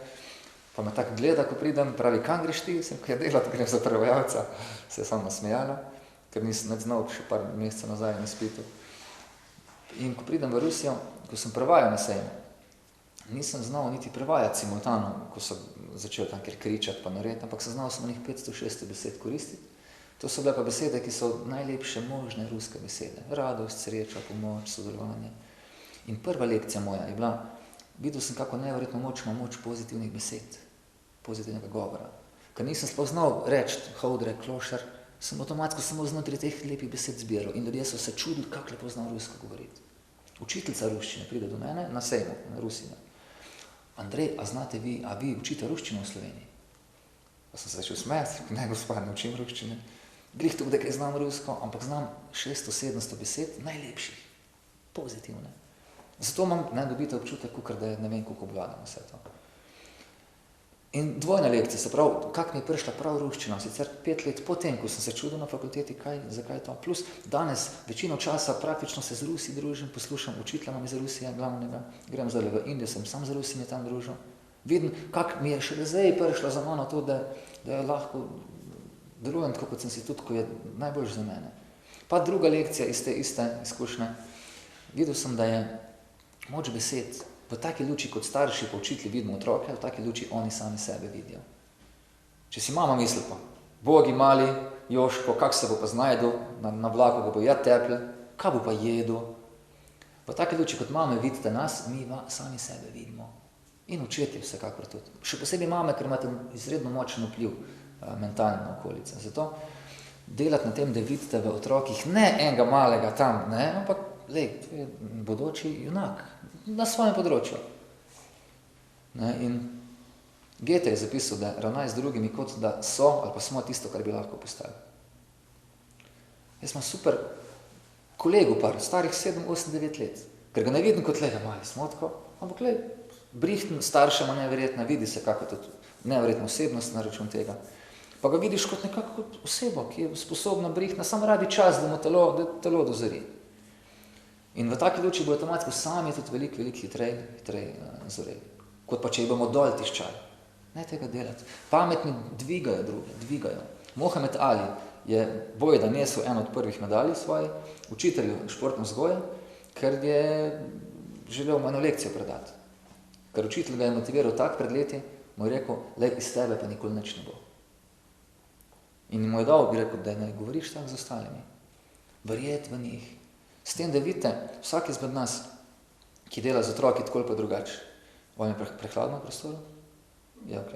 [SPEAKER 1] pa me tako gleda, ko pridem, pravi, kam greš ti? Sem kaj delati, grem za prevajalca, se je samo nasmejala, ker nisem ne znal še par mesecev nazaj na izpitu. In ko pridem v Rusijo, ko sem prevajal na sejem, nisem znal niti prevajati simultano, ko sem začel tam kjer kričati pa narediti, ampak sem znal samo njih 500-600 besed koristiti. To so bile pa besede, ki so najlepše možne ruske besede. Radost, sreča, pomoč, sodelovanje. In prva lekcija moja je bila, videl sem, kako neverjetno moč ima moč pozitivnih besed, pozitivnega govora. Ker nisem sploh znal reči hodre, klošar, sem avtomatsko samo znotraj teh lepih besed zbiral in ljudje so se čudili, kako lepo znam rusko govoriti. Učiteljica ruščine pride do mene na sejmu, na Rusiji. Andrej, a vi učite ruščino v Sloveniji? Pa sem se začel smejati, ne gospa, ne učim ruščine. Glih tukaj, da znam rusko, ampak znam 600-700 besed najlepših, pozitivne. Zato imam dobite občutek, kukor da je ne vem, koliko obvladam vse to. In dvojna lekcija, se pravi, kak mi je prišla prav ruščina, sicer 5 let potem, ko sem se čudil na fakulteti, zakaj to. Plus danes večino časa praktično se z Rusi družim, poslušam učitelja iz Rusije glavnega, grem zdaj v Indijo, sem sam z Rusimi tam družil. Vidim, kak mi je šele zdaj prišla za mano to, da je lahko delujem tako, kot sem si tudi, ko je najboljš za mene. Pa druga lekcija iz te iste izkušnje. Videl sem, da je moč besed v taki luči, kot starši pa učitelji vidimo otroke, v taki luči oni sami sebe vidijo. Če si mama misli pa, bogi mali, Joško, kak se bo pa znajdel, na vlaku ga bo ja tepl, kaj bo pa jedel. V taki luči, kot mame vidite nas, mi sami sebe vidimo. In očetje vsekakor tudi. Še posebej mame, ker imate izredno močen vpliv mentalno na okolice. Zato delati na tem, da vidite v otrokih ne enega malega tam, ne, ampak to je bodoči junak na svojem področju. In Goethe je zapisal, da ravnaj z drugimi, kot da so ali pa smo tisto, kar bi lahko postali. Jaz imam super kolegu par, starih 7, 8, 9 let, ker ga ne vidim kot mali smotko, ampak brihten staršema neverjetna, vidi se kako je to neverjetna osebnost na račun tega. Pa ga vidiš kot nekako osebo, ki je sposobna brihtna, samo rabi čas, da mu telo dozori. In v taki luči bo avtomatsko sami tudi veliko hitrej zoreli. Kot pa če jih bomo dol tiščali. Ne tega delati. Pametni dvigajo druge, dvigajo. Mohamed Ali je bojda nesel eno od prvih medalj svoje, učitelju športne vzgoje, ker je želel mu eno lekcijo predati. Ker učitelj ga je motiviral tak pred leti, mu je rekel, iz tebe pa nikoli nič ne bo. In mu je dal, bi rekel, da ne govoriš tako z ostalimi. Verjeti v njih. S tem, da vidite, vsak izmed nas, ki dela z otroki tako ali pa drugače, vam je prehladno v prostoru? Je ok.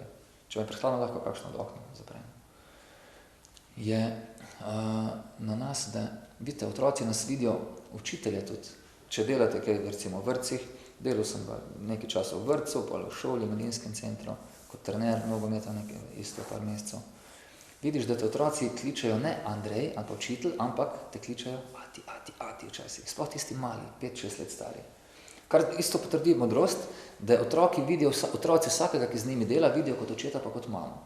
[SPEAKER 1] Če vam je prehladno, lahko kakšno od okna zapremo. Je na nas, da vidite, otroci nas vidijo, učitelje tudi. Če delate kaj, recimo v vrtcih, delal sem nekaj časa v vrtcu, pa v šoli, v mladinskem centru, kot trener nogometa isto par mesecev. Vidiš, da te otroci kličejo ne Andrej, ali pa učitelj, ampak te kličejo ati včasih. Sploh tisti mali, 5-6 let stari. Kar isto potrdi modrost, da otroci vsakega, ki z njimi dela, vidijo kot očeta pa kot mamo.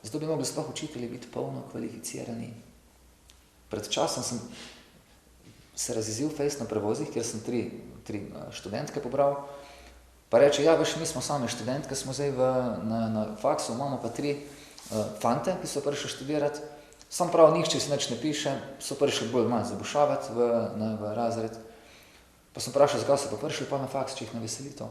[SPEAKER 1] Zato bi mogli sploh učitelji biti polno kvalificirani. Pred časom sem se razjezil fejst na prevozih, kjer sem tri študentke pobral. Pa reče, ja, veš, mi smo same študentke, smo zdaj na faksu, imamo pa 3 fante, ki so prišli študirati, Sam prav, nihče si nič ne piše, so prišli bolj manj zabušavati v razred. Pa sem vprašal, zakaj so pa prišli pa na faks, če jih ne veseli to.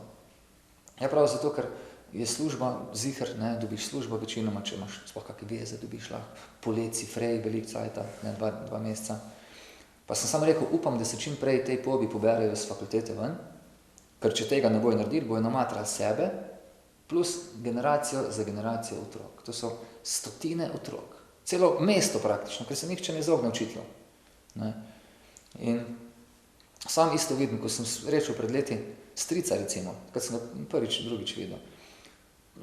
[SPEAKER 1] Ja, prav zato, ker je služba ziher, ne, dobiš službo večinoma, če imaš sploh kakve veze, dobiš lahko poleci, frej, velik cajta, ne, dva meseca. Pa sem sam rekel, upam, da se čim prej tej pobi poberejo z fakultete ven, ker če tega ne bojo naredili, bojo namatrali sebe, plus generacijo za generacijo otrok. To so stotine otrok. Celo mesto praktično, ker se nihče ne izogne učitelju. Ne. In sam isto vidim, ko sem rečel pred leti strica recimo, kad sem ga prvič, drugič videl.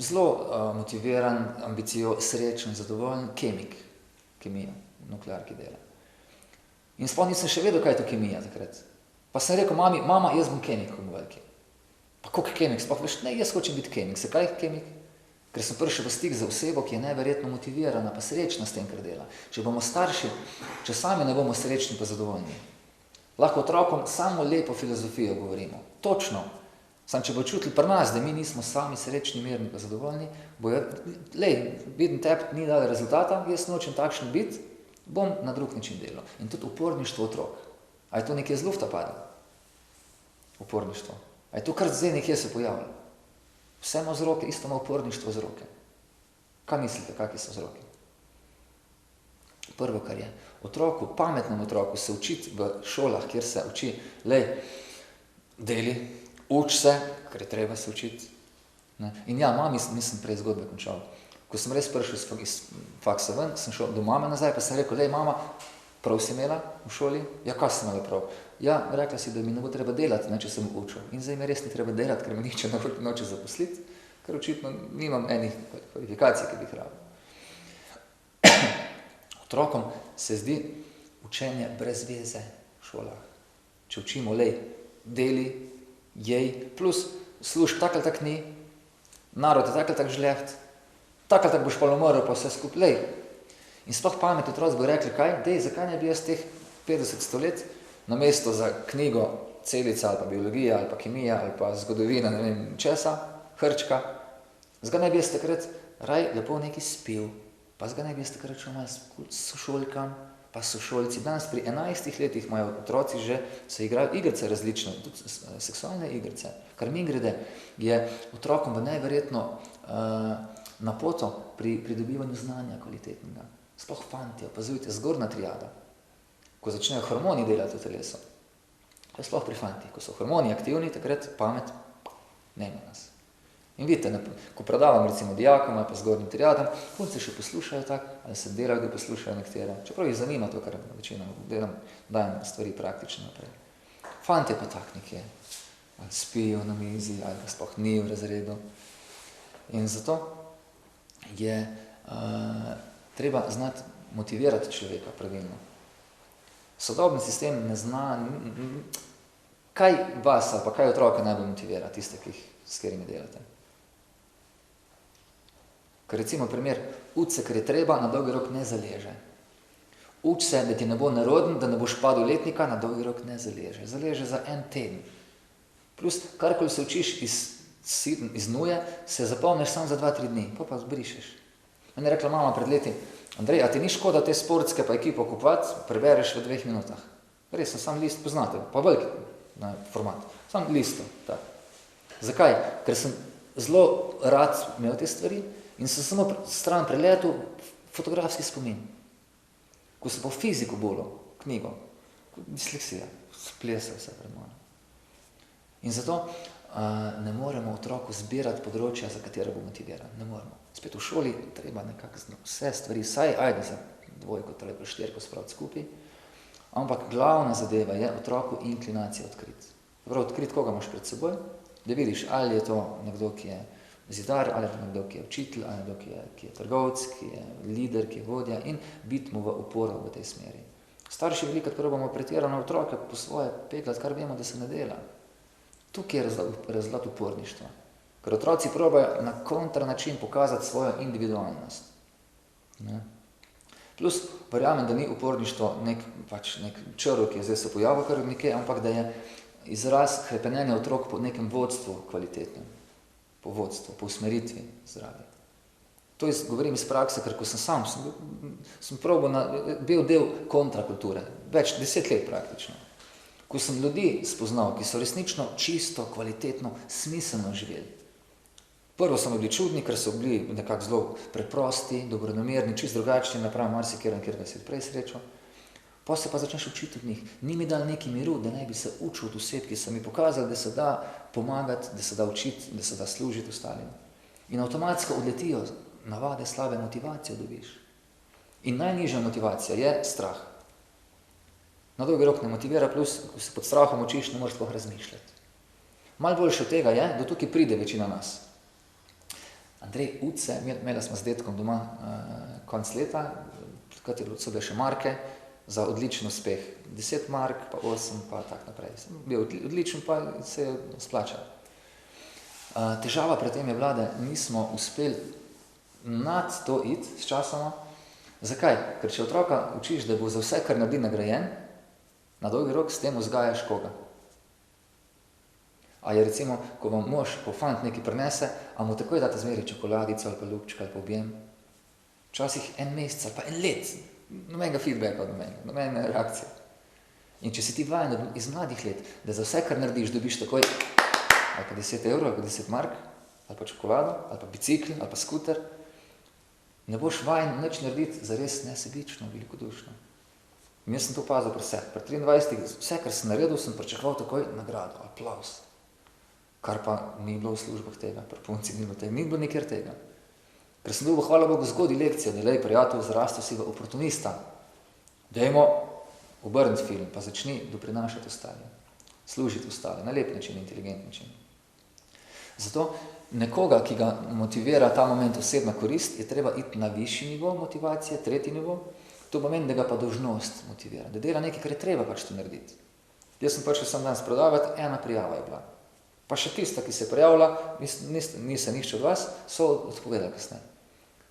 [SPEAKER 1] Zelo motiviran, srečen, zadovoljen, kemik, kemija, nuklearki dela. In sploh nisem še vedel, kaj je to kemija takrat. Pa sem rekel mami, mama, jaz bom kemik, ko bom veliki. Pa koliko kemik, sploh veš, ne, jaz hočem biti kemik. Zakaj je kemik? Ker sem prišel v stik za osebo, ki je neverjetno motivirana, pa srečna s tem, kar dela. Če bomo starši, če sami ne bomo srečni pa zadovoljni, lahko otrokom samo lepo filozofijo govorimo. Točno. Sam če bo čutili pri nas, da mi nismo sami srečni, mirni pa zadovoljni, bojo, vidim tebi, ni dal rezultata, jaz nočem takšen biti, bom na drug način delal. In tudi uporništvo otrok. A je to nekje z lufta padlo? Uporništvo. A je to kar zdaj nekje se pojavlja? Vse ima vzroke, isto ima uporništvo vzroke. Kaj mislite, kakvi so vzroki? Prvo, kar je, otroku, pametnemu otroku se učiti v šolah, kjer se uči, deli, uč se, ker je treba se učiti. Ne? In ja, mami nisem prej zgodbe končal. Ko sem res prišel iz faksa ven, sem šel do mame nazaj, pa sem rekel, mama, prav si imela v šoli? Ja, kaj si imela prav? Ja, rekla si, da mi ne bo treba delati, ne, če sem učil. In zdaj mi res ni treba delati, ker me nihče noče zaposliti, ker očitno nimam enih kvalifikacij, ki bi jih rabil. Otrokom se zdi učenje brez veze v šolah. Če učimo, deli, jej, plus služb tak ali tak ni, narod je tak ali tak žleht, tak ali tak boš pa umrl, pa vse skupaj, In sploh pamet otroci bo rekli, zakaj ne bi jaz teh 50 let namesto za knjigo celica ali pa biologija ali pa kemija ali pa zgodovina, ne vem česa, hrčka, zakaj ne bi jaz takrat raj lepo nekaj spil, pa zakaj ne bi jaz takrat šel malo s sošolkam, pa sošolci. Danes pri 11 letih imajo otroci že, se igrajo igrice različne, tudi seksualne igrice, kar mimogrede je otrokom v neverjetno napoto pri pridobivanju znanja kvalitetnega. Sploh fantje, opazujte, zgornja triada, ko začnejo hormoni delati v telesu. To je sploh pri fantih, ko so hormoni aktivni, takrat pamet ne ima nas. In vidite, ko predavam recimo dijakom ali pa zgornjim triadam, punce še poslušajo tako, ali se delajo, da poslušajo nektere. Čeprav jih zanima to, kar večino delam, dajem stvari praktično naprej. Fantje pa tak nekje, ali spijo na mizi, ali pa sploh ni v razredu. In zato je treba znati motivirati človeka pravilno. Sodobni sistem ne zna, kaj vas ali pa kaj otroka najbolj motivira, tiste, s katerimi delate. Ker recimo primer, uč se, ker je treba, na dolgi rok ne zaleže. Uč se, da ti ne bo neroden, da ne boš padel letnika, na dolgi rok ne zaleže. Zaleže za en teden. Plus, karkoli se učiš iz nuje, se zapomniš samo za 2-3 dni, pa zbrišeš. Meni je rekla mama pred leti, Andrej, a ti ni škoda te sportske pa ekipo kupovati, prebereš v 2 minutah. Res sem sam list poznate, pa veliki format, sam listo. Tak. Zakaj? Ker sem zelo rad imel te stvari in sem samo stran preletel fotografski spomin. Ko sem po fiziko bolil, knjigo, disleksija, splesal vse pred mano. In zato ne moremo otroku zbirati področja, za katero bo motiviran. Ne moremo. Spet v šoli treba nekako vse stvari, saj ajde za 2, 3, 4 spraviti skupaj, ampak glavna zadeva je otroku inklinacijo odkriti. Prav odkriti, koga imaš pred seboj, da vidiš, ali je to nekdo, ki je zidar, ali je to nekdo, ki je učitelj, ali je nekdo, ki je trgovec, ki je lider, ki je vodja in biti mu v oporo v tej smeri. Starši velikokrat probamo pretirano otroke po svoje peglati, kar vemo, da se ne dela. Tukaj je razlad uporništva. Ker otroci probajo na kontra način pokazati svojo individualnost. Ne? Plus, verjamem, da ni uporništvo nek črv, ki je zdaj se pojavil kar nekaj, ampak da je izraz hrepenenja otrok po nekem vodstvu kvalitetnem. Po vodstvu, po usmeritvi zdravi. To govorim iz prakse, ker ko sem sem bil del kontrakulture, več 10 let praktično. Ko sem ljudi spoznal, ki so resnično čisto, kvalitetno, smiselno živeli. Prvo so mi bili čudni, ker so bili nekako zelo preprosti, dobronamerni, čisto drugačni napram marsikjerem, kjer ga si prej srečal. Pa se pa začneš učiti od njih. Ni mi dal neki miru, da ne bi se učil od oseb, ki so mi pokazali, da se da pomagati, da se da učiti, da se da služiti ostalim. In avtomatsko odletijo navade, slabe motivacije dobiš. In najnižja motivacija je strah. Na dolgi rok ne motivira, plus, ko se pod strahom učiš, ne moreš sploh razmišljati. Malo boljše od tega je, da tukaj pride večina nas. Andrej Uce, imela smo z detkom doma konc leta, takrat so bile še marke, za odličen uspeh. 10 mark, pa 8, pa tak naprej. Sem bil odličen, pa se je splačal. Težava pred tem je bila, da nismo uspeli nad to iti s časoma. Zakaj? Ker če otroka učiš, da bo za vse, kar naredi, nagrajen, na dolgi rok s tem vzgajaš koga. A je recimo, ko vam mož, ko fant nekaj prinese, a mu takoj date zmeri čokoladico ali pa ljubčka ali pa objem. Včasih en mesec ali pa en let. Nobenega feedbacka od nobenega, nobene reakcije. In če si ti vajen iz mladih let, da za vse, kar narediš, dobiš takoj ali pa 10 evrov, ali pa 10 mark, ali pa čokolado, ali pa bicikl, ali pa skuter, ne boš vajen nič narediti zares nesebično, velikodušno. In jaz sem to opazil pri sebi. Pri 23, vse, kar sem naredil, sem pričakoval takoj nagrado, aplavz. Kar pa ni bilo v službah tega, pri punci ni bilo tega, ni bilo nikjer tega. Ker sem dobil, hvala Bogu, zgodi lekcijo, da lej, prijatelj, zrastel si v oportunista. Dajmo obrniti film, pa začni doprinašati ostali. Služiti ostali, na lep način, inteligent način. Zato nekoga, ki ga motivira ta moment osebna korist, je treba iti na višji nivo motivacije, tretji nivo. To pomeni, da ga pa dolžnost motivira, da dela nekaj, kar je treba pač to narediti. Jaz sem prišel sam danes prodavati, ena prijava je bila. Pa še tista, ki se je prijavila, ni se nihče od vas, so odpovedali kasneje.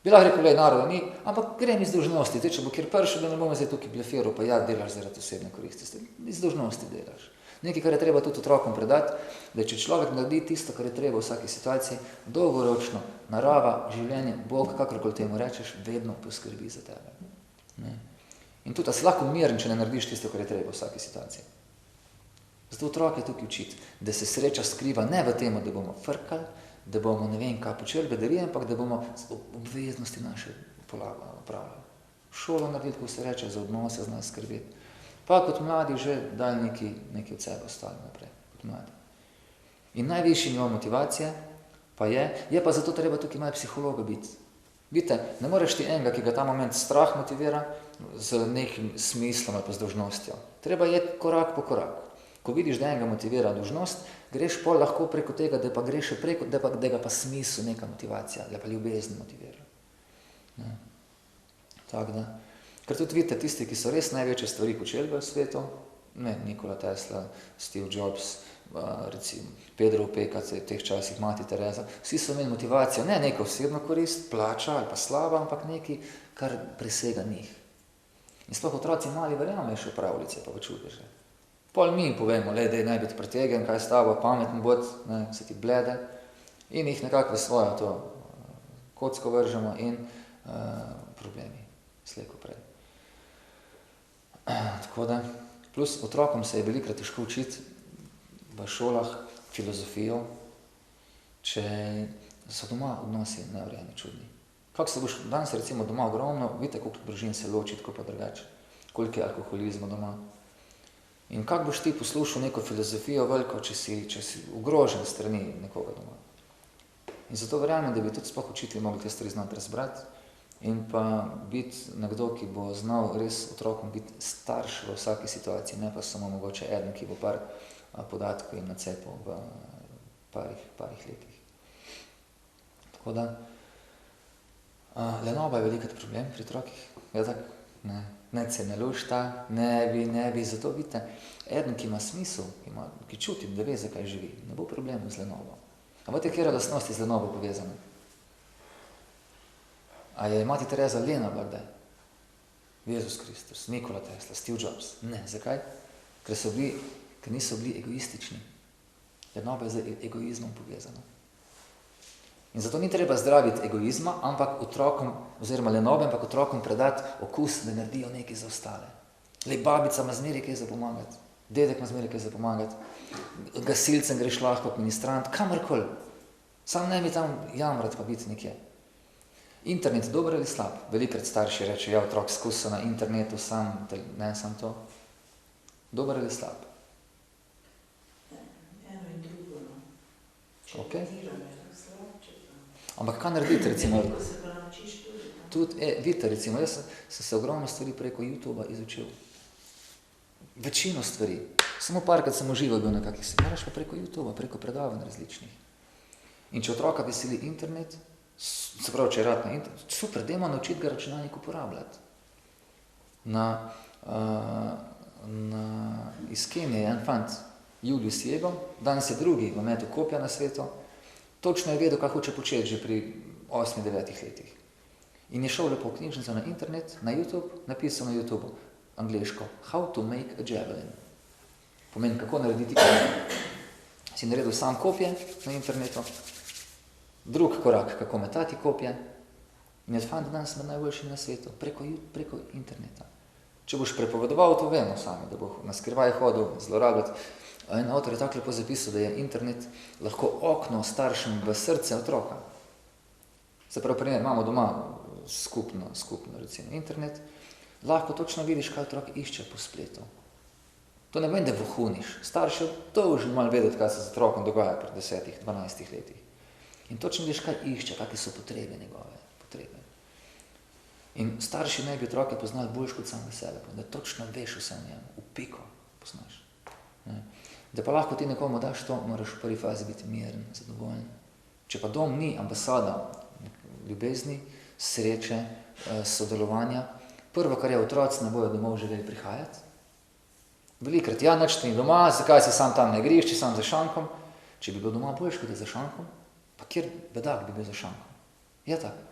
[SPEAKER 1] Bi lahko rekel, naroda ni, ampak grem iz dolžnosti. Če bo kjer prišel, da ne bomo zdaj tukaj blefiral, pa ja, delaš zaradi osebne koristi. Iz dolžnosti delaš. Nekaj, kar je treba tudi otrokom predati, da če človek naredi tisto, kar je treba v vsaki situaciji, dolgoročno, narava, življenje, Bog, kakorkoli temu rečeš, vedno poskrbi za tebe. Ne? In tudi, a si lahko miren, če ne narediš tisto, kar je treba v vsaki situaciji. Zato otroke tukaj učiti, da se sreča skriva ne v tem, da bomo frkali, da bomo ne vem kaj počeli, bedarije, ampak da bomo obveznosti naše opravljali. Šolo narediti, ko se reče, za odnose z nas skrbeti. Pa kot mladi že daj nekaj od sebe ostali naprej, kot mladi. In najvišji nivo motivacije pa je pa zato treba tukaj malo psihologa biti. Vidite, ne moreš ti enega, ki ga ta moment strah motivira, z nekim smislom ali pa z dolžnostjo. Treba je korak po koraku. Ko vidiš, da enega motivira dolžnost, greš pol lahko preko tega, da pa greš preko, da ga pa smisel neka motivacija, da pa ljubezen motivira. Ne. Tako da. Ker tudi vidite, tisti, ki so res največje stvari počeli v svetu, ne, Nikola Tesla, Steve Jobs, recimo Pedro Opeka, v teh časih Mati Tereza, vsi so imeli motivacijo, ne neko osebno korist, plača ali pa slaba, ampak nekaj, kar presega njih. In sploh otroci mali verjameš v pravljice, pa v čudeže. Pol mi povemo, da naj biti pretegen, kaj s tabo, pameten bod, ne, se ti blede, in jih nekako v svojo to kocko vržemo in problemi slejko prej. Tako da, plus otrokom se je velikrat težko učiti v šolah filozofijo, če so doma odnosi neurejeni, čudni. Kako se boš danes recimo doma ogromno, vidite, koliko družin se loči, tako pa drugače, koliko je alkoholizma doma. In kako boš ti poslušal neko filozofijo veliko, če si ogrožen strani nekoga doma. In zato verjamem, da bi tudi sploh učitelji mogli te stvari znati razbrati in pa biti nekdo, ki bo znal res otrokom biti starš v vsaki situaciji, ne pa samo mogoče eden, ki bo par podatkov jim nacepal v parih letih. Tako da, lenoba je velikrat problem pri otrokih. Ja, tako, ne. Ne se ne lušta, ne bi, zato vidite, eden, ki ima smisel, ki čuti, da ve, zakaj živi, ne bo problem z lenobo. A veste, kjera lastnosti z lenobo povezane? A je Mati Tereza lena bila kdaj? Jezus Kristus, Nikola Tesla, Steve Jobs. Ne, zakaj? Ker niso bili egoistični. Lenoba je z egoizmom povezana. In zato ni treba zdraviti egoizma, ampak otrokom, oziroma lenobem, ampak otrokom predati okus, da naredijo nekaj za ostale. Babica ima zmeraj kaj za pomagati, dedek ima zmeraj kaj za pomagati, gasilcem greš lahko, administrant, kamorkoli. Sam ne mi tam jamrati pa biti nekje. Internet je dober ali slab? Velikrat starši reče, ja, otrok skusa na internetu, sam to. Dober ali slab?
[SPEAKER 2] Eno in drugo, no.
[SPEAKER 1] Okay.
[SPEAKER 2] Četirane, slabče pa.
[SPEAKER 1] Ampak kaj narediti, recimo?
[SPEAKER 2] Veliko se pa naučiš tudi.
[SPEAKER 1] Tudi, vidite, recimo, jaz sem se ogromno stvari preko YouTubea izučil. Večino stvari. Samo parkrat sem užival bil na kakih seminarjih, pa preko YouTubea, preko predavanj različnih. In če otroka veseli internet, se pravi, če je rad na internet, super, dajmo naučiti ga računalnik uporabljati. Iz Kenije je en fant, Julius Jego, danes je drugi v metu kopja na svetu, točno je vedel, kaj hoče početi že pri 8-9 letih. In je šel lepo v knjižnico na internet, na YouTube, napisal na YouTubeu angleško How to make a javelin. Pomeni, kako narediti kopje. Si naredil sam kopje na internetu, drug korak, kako metati kopje, in je fant danes med najboljšim na svetu, preko interneta. Če boš prepovedoval, to vemo sami, da bo na skrivaj hodil, zlorabljati. En avtor je tako lepo zapisal, da je internet lahko okno staršem v srce otroka. Se pravi, primer, imamo doma skupno recimo internet, lahko točno vidiš, kaj otrok išče po spletu. To ne pomeni, da vohuniš. Starš je dolžen malo vedeti, kaj se z otrokom dogaja pri 10-12 letih. In točno vidiš, kaj išče, kakve so potrebe njegove. In starši naj bi otroke poznali boljš kot samega sebe, da točno veš vse o njemu, v piko poznaš. Da pa lahko ti nekomu daš to, moraš v prvi fazi biti miren, zadovoljen. Če pa dom ni ambasada ljubezni, sreče, sodelovanja, prvo, kar je, otroci ne bojo domov želeli prihajati. Velikrat, ja, nič ni doma, zakaj si sam tam ne greš, če sam za šankom? Če bi bilo doma boljš, kot je za šankom, pa kjer bedak bi bil za šankom? Je tako.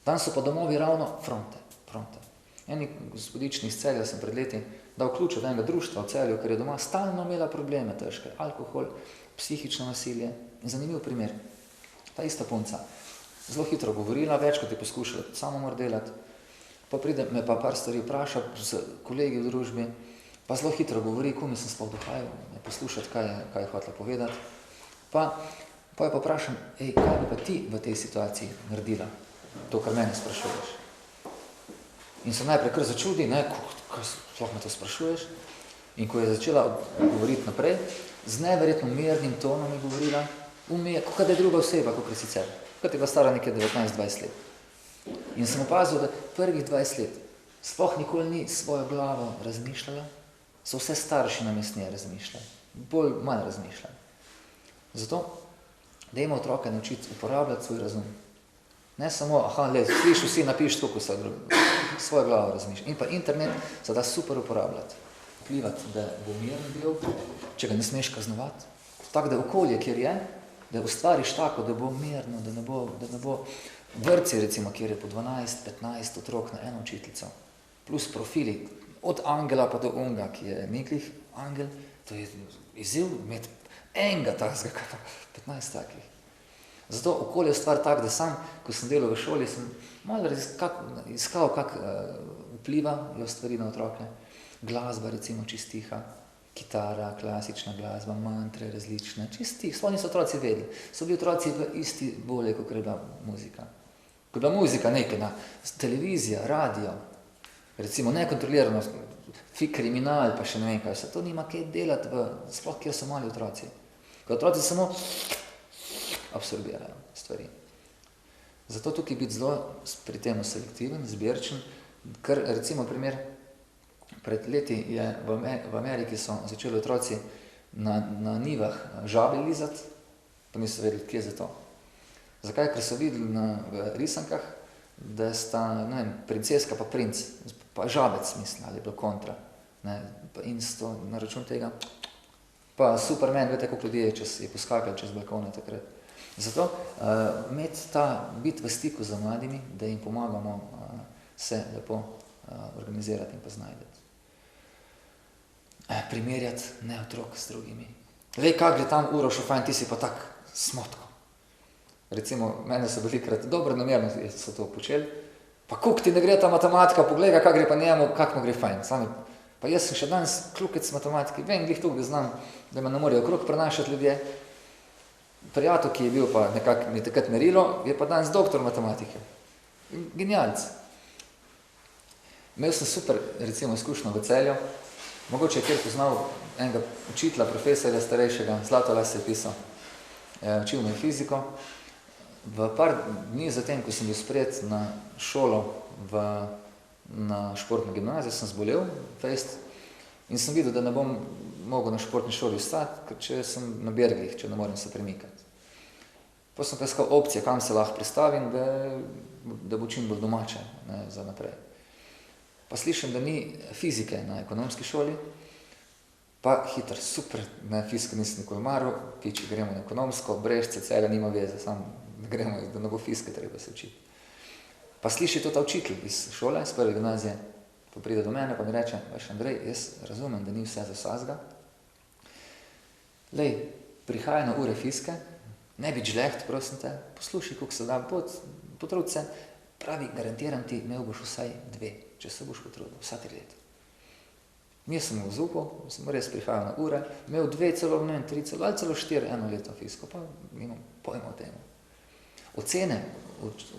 [SPEAKER 1] Danes so pa domovi ravno fronte. Eni gospodični iz Celja sem pred leti dal ključ od enega društva v Celju, ker je doma stalno imela probleme težke, alkohol, psihično nasilje. In zanimiv primer, ta ista punca, zelo hitro govorila, več kot je poskušala samomor delati, pa pride me pa par stvari vpraša z kolegi v družbi, pa zelo hitro govori, ko mi sem sploh dohajal, poslušati, kaj je hotela povedati. Pa jo pa vprašam, kaj bi pa ti v tej situaciji naredila? To, kar mene sprašuješ. In se najprej kar začudi, kaj sploh me to sprašuješ? In ko je začela govoriti naprej, z neverjetno mirnim tonom je govorila, kot da je druga oseba, kot je sicer. Kot je bila stara nekje 19-20 let. In sem opazil, da prvih 20 let sploh nikoli ni svojo glavo razmišljala, so vse starši namesto nje razmišljali. Bolj manj razmišljali. Zato, dajmo otroke naučiti uporabljati svoj razum. Ne samo, slišal si, napiš tako, svojo glavo razmišljati. In pa internet se da super uporabljati. Vplivati, da bo miren bil, če ga ne smeš kaznovati. Tako, da okolje, kjer je, da ustvariš tako, da bo mirno, da ne bo vrtci, recimo, kjer je po 12-15 otrok na eno učiteljico, plus profili, od angela pa do unga, ki je neklih angel, to je izziv imeti enega takega, 15 takih. Zato okolje je stvar tak, da sam, ko sem delal v šoli, sem malo iskal, kako vplivajo stvari na otroke. Glasba, recimo, čistiha, kitara, klasična glasba, mantre različne, čistih. Sploh niso otroci vedeli. So bili otroci v isti volji, kot je bila muzika. Ko je bila muzika nekaj, televizija, radio, recimo nekontrolirano, kriminal, pa še ne vem kaj, vse to nima kaj delati, sploh kjer so mali otroci. Ko otroci samo absorbirajo stvari. Zato tukaj biti zelo pri tem selektiven, zbirčen, ker recimo primer, pred leti je v Ameriki so začeli otroci na nivah žabe lizati, pa niso vedeli, kje je za to. Zakaj? Ker so videli v risankah, da sta, ne vem, princeska pa princ, pa žabec, mislim, ali je bilo kontra. In so na račun tega, pa Superman, vete, koliko ljudi je poskakali čez balkone takrat. Zato biti v stiku z mladimi, da jim pomagamo se lepo organizirati in pa znajdeti. Primerjati ne otrok z drugimi. Kaj gre tam Urošu fajn, ti si pa tak smotko. Recimo, mene so velikrat dobro namerno so to počeli, pa koliko ti ne gre ta matematika, pogleda, kak gre pa njemu, kak mu gre fajn. Pa jaz sem še danes klukec matematiki, vem, glih tukaj znam, da me ne morejo okrog prenašati ljudje. Prijatelj, ki je bil pa nekako mi takrat merilo, je pa danes doktor matematike. Genialc. Imel sem super, recimo, izkušnjo v Celju. Mogoče je kjer poznal enega učitelja, profesorja starejšega, Zlatolas je pisal. Učil me fiziko. V par dni zatem, ko sem bil sprejet na šolo na športno gimnazijo, sem zbolel fejst in sem videl, da ne bom mogel na športni šoli ostati, če sem na bergih, če ne morem se premikati. Pa sem pa iskal opcije, kam se lahko pristavim, da bo čim bolj domače, ne, za naprej. Pa slišim, da ni fizike na ekonomski šoli, pa hiter, super, ne, fiziko nisem nikoli maral, piči, gremo na ekonomsko, Brežice, Celja, nima veze, samo gremo, da ne bo fizike treba se učiti. Pa sliši to ta učitelj iz šole, iz prve gimnazije, pa pride do mene, pa mi reče, veš, Andrej, jaz razumem, da ni vse za vsazga. Lej, prihaj na ure fizike, ne bi žleht, prosim te, poslušaj, koliko se da, potrud se, pravi, garantiram ti, imel boš vsaj 2, če se boš potrudil, vsa 3 leta. Mi sem mu vzupal, sem res prihajal na ure, imel 2, celo, ne vem, 3, celo, ali celo 4, 1 leto fiziko, pa imam pojma o temu. Ocene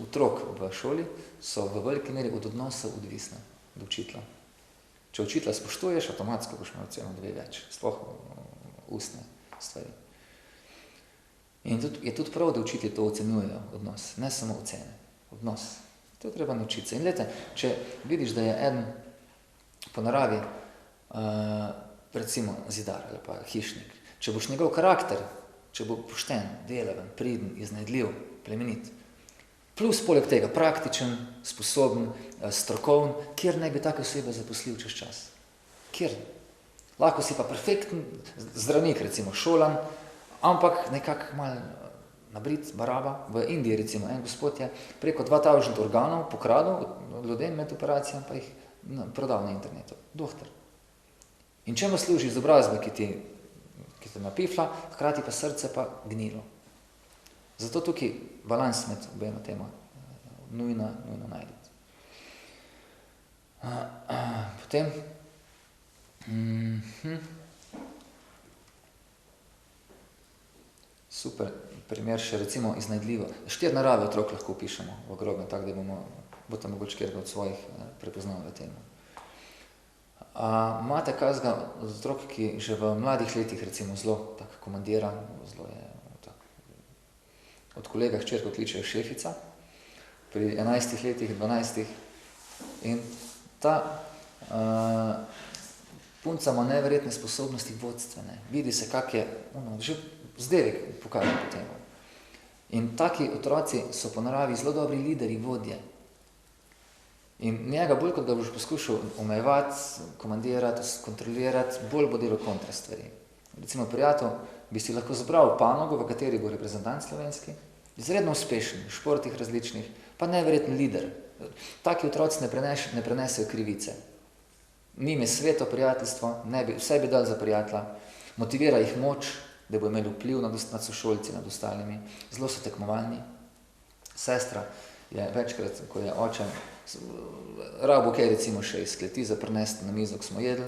[SPEAKER 1] otrok v šoli so v veliki meri od odnosa odvisne do učitelja. Če učitelja spoštuješ, avtomatsko boš imel oceno 2 več, sploh ustne stvari. In je tudi prav, da učitelji to ocenjujejo, odnos, ne samo ocene, odnos. To je treba naučiti se. In glede, če vidiš, da je eden po naravi, recimo zidar ali pa hišnik, če boš njegov karakter, če bo pošten, delaven, priden, iznajdljiv, plemenit, plus poleg tega praktičen, sposoben, strokoven, kjer naj bi take osebe zaposlil čez čas? Kjer? Lahko si pa perfekten zdravnik, recimo šolan, ampak nekako malo nabrit, baraba. V Indiji, recimo, en gospod je preko 2000 organov pokradil od ljudem med operacijami, pa jih prodal na internetu. Doktor. In čemu služi izobrazba, ki te napifla, hkrati pa srce pa gnilo. Zato tukaj balans med obema tema nujno najdeti. Potem super primer še recimo iznajdljivo. 4 narave otrok lahko pišemo v grobem, tako da boste mogoče kjerga od svojih prepoznali temu. Imate kazga od otrok, ki že v mladih letih recimo zelo tak komandiran, zelo je od kolega hčerko kličejo šefica, pri 11 letih, 12. In ta punca ima neverjetne sposobnosti vodstvene. Vidi se, kak je, že zdevek pokaže po temu. In taki otroci so po naravi zelo dobri lideri, vodje. In njega bolj, kot ga boš poskušal omejevati, komandirati, kontrolirati, bolj bo delo kontra stvari. Recimo prijatelj bi si lahko zbral panogo, v kateri bo reprezentant slovenski, izredno uspešen v športih različnih, pa neverjeten lider. Taki otroci ne prenesejo krivice. Njim je sveto prijateljstvo, vse bi dal za prijatelja, motivira jih moč, da bo imeli vpliv nad sošolci, nad ostalimi, zelo so tekmovalni. Sestra je večkrat, ko je oče, rabo kaj recimo še iz kleti za prinesti na mizo, ko smo jedli,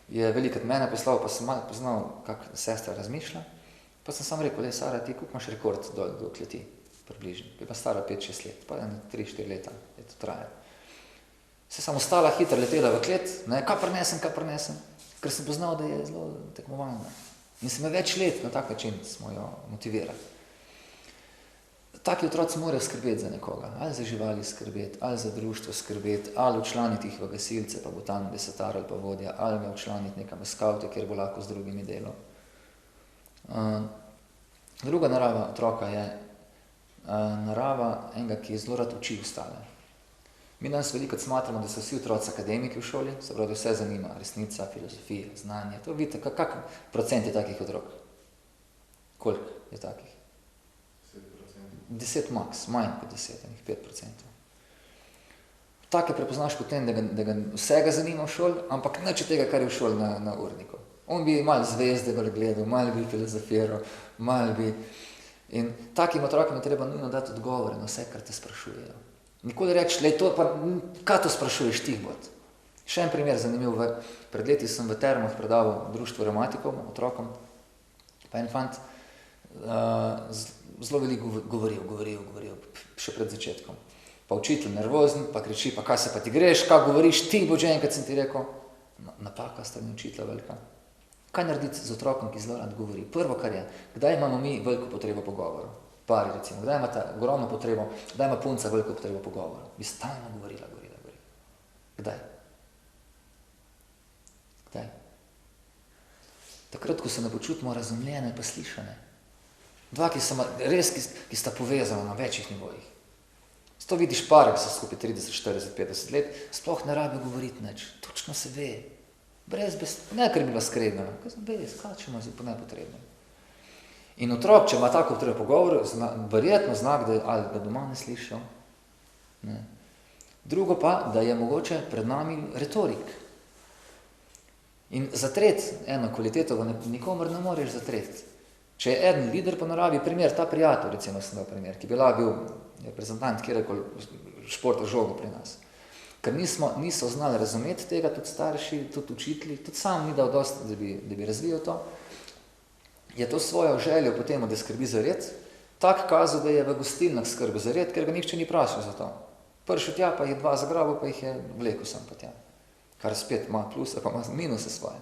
[SPEAKER 1] je velikrat mene poslal, pa sem malo poznal, kako sestra razmišlja. Pa sem sam rekel, Sara, ti koliko imaš rekord do kleti, približno. Je pa stara 5-6 let, pa 3-4 leta je to trajalo. Se sem ostala hitro letela v klet, kaj prinesem, ker sem poznal, da je zelo tekmovalna. In sem več let na tak način smo jo motivirali. Taki otroci morajo skrbeti za nekoga, ali za živali skrbeti, ali za društvo skrbeti, ali včlaniti jih v gasilce, pa bo tam desetar ali pa vodja, ali ga včlaniti nekam v skavte, kjer bo lahko z drugimi delal. Druga narava otroka je narava enega, ki zelo rad uči ostale. Mi danes veliko smatramo, da so vsi otroci akademiki v šoli, se pravi, da vse zanima resnica, filozofija, znanje. To vidite, kak procent je takih otrok? Koliko je takih? 10 max, manj kot 10, 5%. Take prepoznaš potem, da ga vsega zanima v šoli, ampak nič tega, kar je v šoli na urniku. On bi malo zvezde gledal, malo bi filozofiral, malo bi In takim otrokom je treba nujno dati odgovore na vse, kar te sprašujejo. Nikoli reči, kaj to sprašuješ ti, bot? Še en primer zanimiv. Pred leti sem v Termah predaval društvu revmatikov, otrokom, pa en fant zelo veliko govoril, še pred začetkom. Pa učitelj nervozen, pa kriči, pa kaj se pa ti greš, kaj govoriš ti, bo že enkrat sem ti rekel. Napaka strani učitelja velika. Kaj narediti z otrokom, ki zelo rad govori? Prvo, kar je, kdaj imamo mi veliko potrebo pogovoru? Pari recimo, kdaj imate ogromno potrebo, kdaj ima punca veliko potrebo pogovoru? Bi stalno govorila. Kdaj? Takrat, ko se ne počutimo razumljene pa slišane. Dva, ki sta povezana na večjih nivojih. To vidiš pare, ki so skupaj 30, 40, 50 let, sploh ne rabi govoriti nič. Točno se ve. Ne, ker bi bila skregana. Skačemo po nepotrebnem. In otrok, če ima tako potrebo pogovor, verjetno znak, da ali ga doma ne slišijo. Ne. Drugo pa, da je mogoče pred nami retorik. In zatreti eno kvaliteto, nikomor ne moreš zatreti. Če je eden lider po naravi, primer, ta prijatelj, recimo sem dal primer, ki bil reprezentant kjerkoli športa žogo pri nas. Ker niso znali razumeti tega, tudi starši, tudi učitelji, tudi sam ni dal dosti, da bi razvijal to, je to svojo željo potem, da skrbi za red, tak kazal, da je v gostilnah skrbil za red, ker ga nihče ni prašal za to. Prišel tja, pa jih 2 zagrabil, pa jih je vlekel sem pa tja. Kar spet ima pluse, pa ima minuse svoje.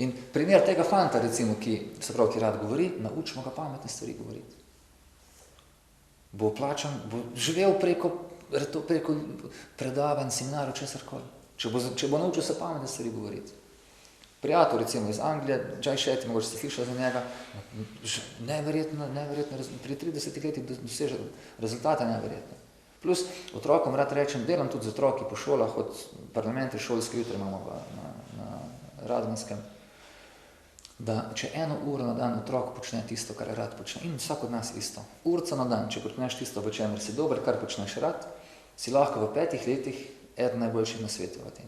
[SPEAKER 1] In primer tega fanta, recimo, ki rad govori, naučimo ga pametne stvari govoriti. Bo plačan, bo živel preko predavanj, seminarov, česarkoli. Če bo naučil se pametne stvari govoriti. Prijatelj, recimo iz Anglije, Jay Shetty, mogoče ste slišali za njega, neverjetno, pri 30 letih doseže rezultate neverjetne. Plus, otrokom rad rečem, delam tudi z otroki po šolah, od parlamenta šolske jutre imamo na Radvanskem, da če 1 uro na dan otrok počne tisto, kar rad počne, in vsak od nas isto. Urca na dan, če počneš tisto, v čemer si dober, kar počneš rad, si lahko v 5 letih eden najboljših na svetu v tem.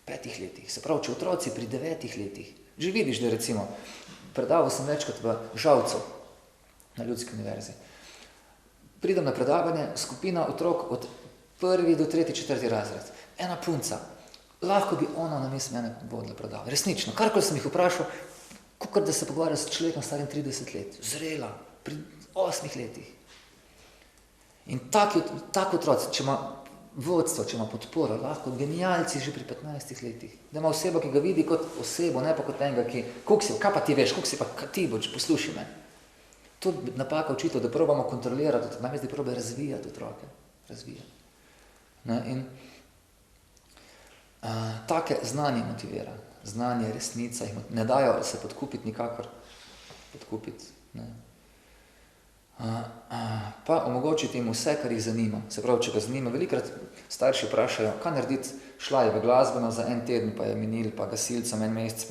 [SPEAKER 1] 5 letih. Se pravi, če otroci pri 9 letih, že vidiš, da recimo, predaval sem večkrat v Žalcu, na Ljudski univerzi. Pridem na predavanje, skupina otrok od 1. do 3., 4. razred. Ena punca, lahko bi ona namesto mene vodila predavanje. Resnično, karkoli sem jih vprašal, kakor da se pogovarja s človekom starim 30 let. Zrela, pri 8 letih. In tak otroci, če ima vodstvo, če ima podporo, lahko genialci že pri 15 letih. Da ima osebo, ki ga vidi kot osebo, ne pa kot enega, ki, kaj pa ti veš, kako si pa ti boš, poslušaj me. To napaka učitev, da probamo kontrolirati, namesto da probajo razvijati otroke. In take znanje motivira. Znanje, resnica, ne dajo se podkupiti nikakor. Pa omogočiti jim vse, kar jih zanima. Se pravi, če ga zanima, velikrat starši vprašajo, kaj narediti, šla je v glasbeno za 1 teden, pa je minil, pa gasilcem 1 mesec,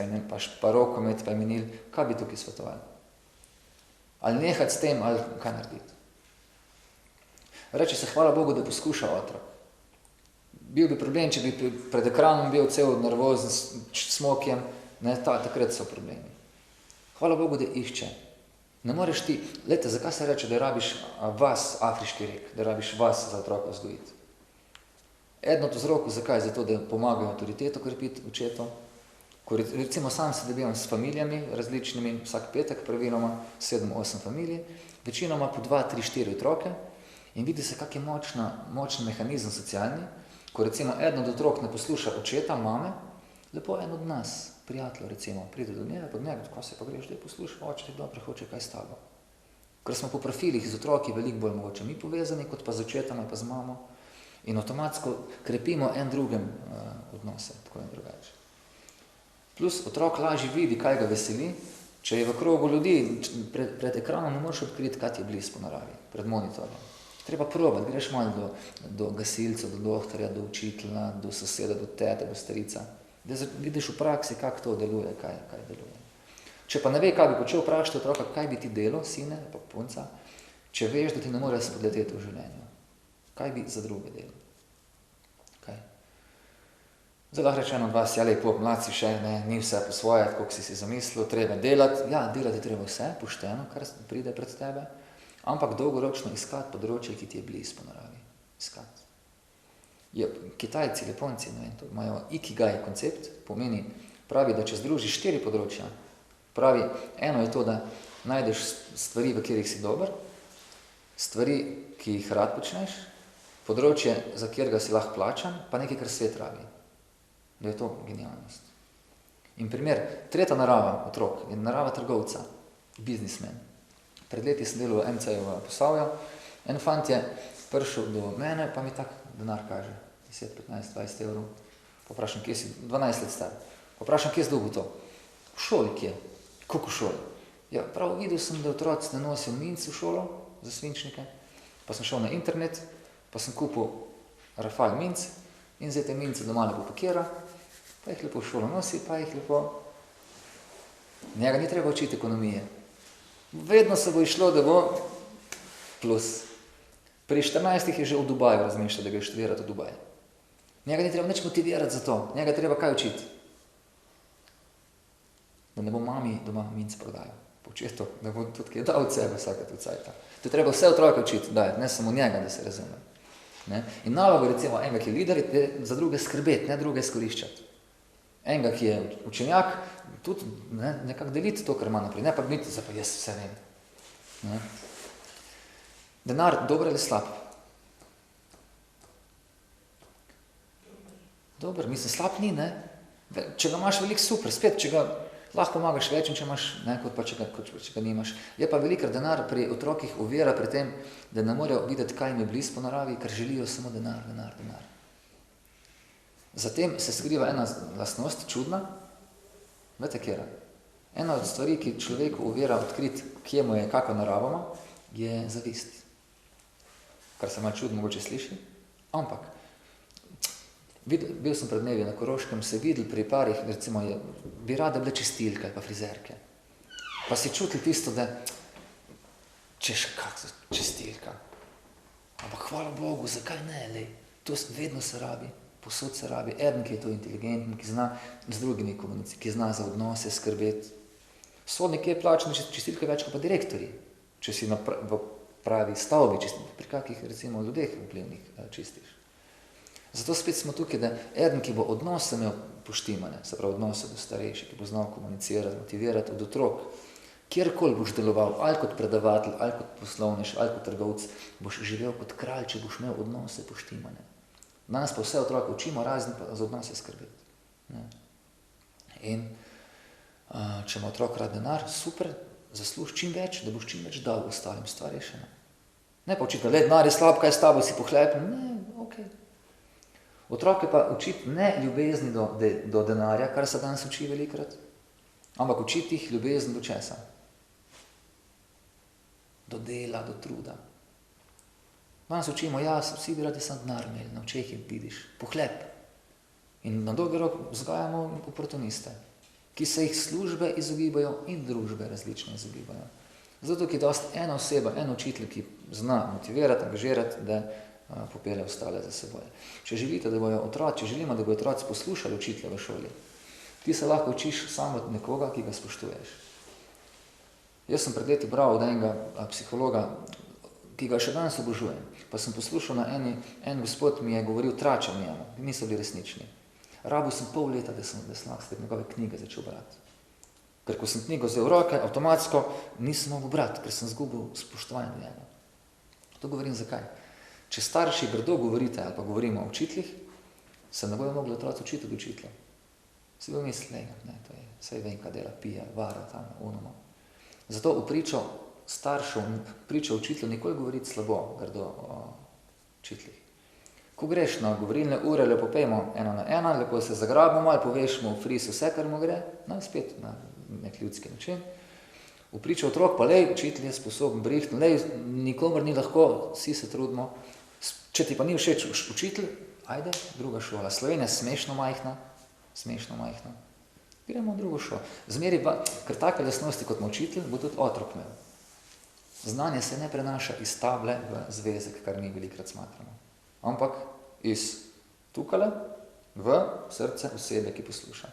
[SPEAKER 1] pa rokomet, pa je minil. Kaj bi tukaj svetovali? Ali nehati s tem, ali kaj narediti. Reče se, hvala Bogu, da poskuša otrok. Bil bi problem, če bi pred ekranom bil cel nervozen s smokjem, takrat so problemi. Hvala Bogu, da išče. Ne moreš ti, zakaj se reče, da rabiš vas, afriški rek, da rabiš vas za otroka vzgojiti. Eden od vzrokov, zakaj? Zato, da pomagajo avtoriteto krepiti očetom. Ko recimo sam se dobivam s familijami različnimi, vsak petek praviloma 7-8 familij, večinoma po 2, 3, 4 otroke in vidi se, kak je močen mehanizem socialni, ko recimo eden od otrok ne posluša očeta, mame, lepo en od nas, prijatelj recimo, pride do njega, pod njega, ko se pa greš, da je posluša, oče ti dobro hoče, kaj s tabo. Ker smo po profilih z otroki veliko bolj mogoče mi povezani, kot pa z očetama, pa z mamo in avtomatsko krepimo en drugem odnose, tako in drugače. Plus otrok lažje vidi, kaj ga veseli, če je v krogu ljudi, pred ekranom ne moreš odkriti, kaj ti je blizu po naravi, pred monitorjem. Treba probati, greš malo do gasilca, do doktorja, do učitelja, do soseda, do tete, do starica, da vidiš v praksi, kako to deluje, kaj deluje. Če pa ne ve, kaj bi počel, vprašati otroka, kaj bi ti delal, sine, pa punca, če veš, da ti ne more spodleteti v življenju. Kaj bi za druge delal? Zdaj lahko reče eno od vas, ja lepo, mlad si še, ne, ni vse po svoje, tako si zamislil, treba delati. Ja, delati treba vse, pošteno, kar pride pred tebe, ampak dolgoročno iskati področje, ki ti je blizu po naravi. Iskati. Kitajci, Japonci, ne vem, to imajo ikigai koncept, pomeni, pravi, da če združiš 4 področja, pravi, eno je to, da najdeš stvari, v katerih si dober, stvari, ki jih rad počneš, področje, za katerega si lahko plačan, pa nekaj, kar svet rabi. Da je to genialnost. In primer, tretja narava otrok je narava trgovca, biznismen. Pred leti sem delal v MC-ju v Posavju, en fant je prišel do mene, pa mi tak denar kaže, 10, 15, 20 evrov. Poprašam, kje si, 12 let star. Poprašam, kje si dolgo to? V šoli kje? Koliko v šoli? Ja, prav videl sem, da otroci ne nosijo minc v šolo za svinčnike, pa sem šel na internet, pa sem kupil Rafal minc in zdaj te mince doma lepo pakira, pa jih lepo v šolo nosi, pa jih lepo... Njega ni treba učiti ekonomije. Vedno se bo išlo, da bo plus. Pri 14 je že v Dubaju razmišljal, da ga je študirati v Dubaju. Njega ni treba nič motivirati za to. Njega treba kaj učiti? Da ne bo mami doma minc prodajal. Početo, da bo tudi kaj dal od sebe vsakrat od cajta. To treba vse otroke učiti, dajati, ne samo njega, da se razume. Ne? In naloga recimo enega, ki je lider, je za druge skrbeti, ne druge izkoriščati. Enega, ki je učenjak, tudi nekako deliti to, kar ima naprej. Ne pa biti, zdaj pa jaz vse vem. Ne? Denar, dober ali slab? Dober, mislim, slab ni, ne? Če ga imaš veliko, super, spet, če ga lahko pomagaš več, če imaš, ne, kot pa če ga nimaš. Je pa velikrat denar pri otrokih ovira pri tem, da ne morejo videti, kaj jim je blizu po naravi, ker želijo samo denar, denar, denar. Zatem se skriva ena lastnost, čudna, veste, kjera? Ena od stvari, ki človeku ovira odkriti, kje mu je kako naravama, je zavist. Kar se malo čudno mogoče sliši, ampak bil sem pred dnevi na Koroškem, se videl pri parih, recimo, bi rade bile čistilke pa frizerke. Pa si čutil tisto, da češ, kak čistilka. Ampak hvala Bogu, zakaj ne, lej? To vedno se rabi, posod se rabi. Eden, ki je to inteligenten, ki zna z drugimi komunicati, ki zna za odnose skrbeti. Sodnik je plačen čistilke več kot pa direktorji, če si v pravi stavbi, pri kakih recimo ljudeh vplivnih čistiš. Zato spet smo tukaj, da eden, ki bo odnose imel poštimane, se pravi odnose do starejših, ki bo znal komunicirati, motivirati od otrok, kjerkoli boš deloval, ali kot predavatelj, ali kot poslovnež, ali kot trgovec, boš živel kot kralj, če boš imel odnose poštimane. Danes pa vse otroke učimo razen pa za odnose skrbeti. Ne? In če ima otrok rad denar, super, zasluži čim več, da boš čim več dal ostalim stvari še. Ne pa učiti, le denar je slab, kaj s tabo si pohlepen, ne, okej. Otroke pa učiti ne ljubezni do denarja, kar se danes uči velikrat, ampak učiti jih ljubezni do česa? Do dela, do truda. Danes učimo, ja, vsi bi radi sam denar imeli, na očeh jih vidiš, pohlep. In na dolgi rok vzgajamo oportuniste, ki se jih službe izogibajo in družbe različne izogibajo. Zato je dosti ena oseba, en učitelj, ki zna motivirati, angažirati, da popelje ostale za seboj. Če želite, da bojo otroci, če želimo, da bojo otroci poslušali učitelja v šoli, ti se lahko učiš samo od nekoga, ki ga spoštuješ. Jaz sem pred leti bral od enega psihologa, ki ga še danes obožujem, pa sem poslušal na en gospod mi je govoril trača njemu, niso bili resnični. Rabil sem pol leta, da sem lahko njegove knjige začel brati. Ker ko sem knjigo vzel v roke, avtomatsko nisem mogel brati, ker sem zgubil spoštovanje do njega. To govorim zakaj? Če starši grdo govorite ali pa govorimo o učiteljih, se ne bojo mogli otroci učiti od učitelja. Si bo mislili, ne, to je, saj vem, kaj dela, pije, vara, tam, onomo. Zato v pričo staršev, pričo učitelju nikoli govoriti slabo, grdo o učiteljih. Ko greš na govorilne ure, lepo pejmo 1 na 1, lepo se zagrabimo, ali poveš mu v fris vse, kar mu gre, no, spet na nek ljudski način. V pričo otrok pa, lej, učitelj je sposoben brihtno, lej, nikomor ni lahko, vsi se trudimo. Če ti pa ni všeč učitelj, ajde, druga šola. Slovenija je smešno majhna. Gremo v drugo šolo. Zmeri pa, ker take lastnosti kot učitelj, bo tudi otrok imel. Znanje se ne prenaša iz table v zvezek, kar mi velikrat smatramo. Ampak iz tukale v srce osebe, ki posluša.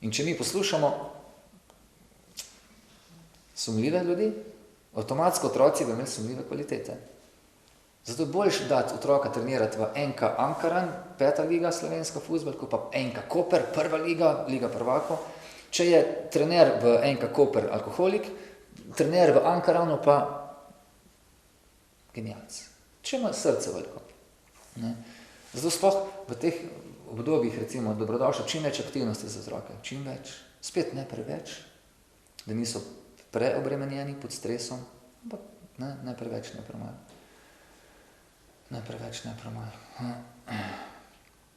[SPEAKER 1] In če mi poslušamo sumljive ljudi, avtomatsko otroci bi imeli sumljive kvalitete. Zato je boljše dati otroka trenirati v NK Ankaran, 5. liga slovenska fuzbal, kot pa NK Koper, 1. liga, liga prvako. Če je trener v NK Koper alkoholik, trener v Ankaranu pa genijalc. Če ima srce veliko. Ne? Zato sploh v teh obdobjih, recimo, dobrodošlo čim več aktivnosti za otroke, čim več, spet ne preveč, da niso preobremenjeni pod stresom, ampak ne preveč, ne premalo. Ne preveč, ne premalo.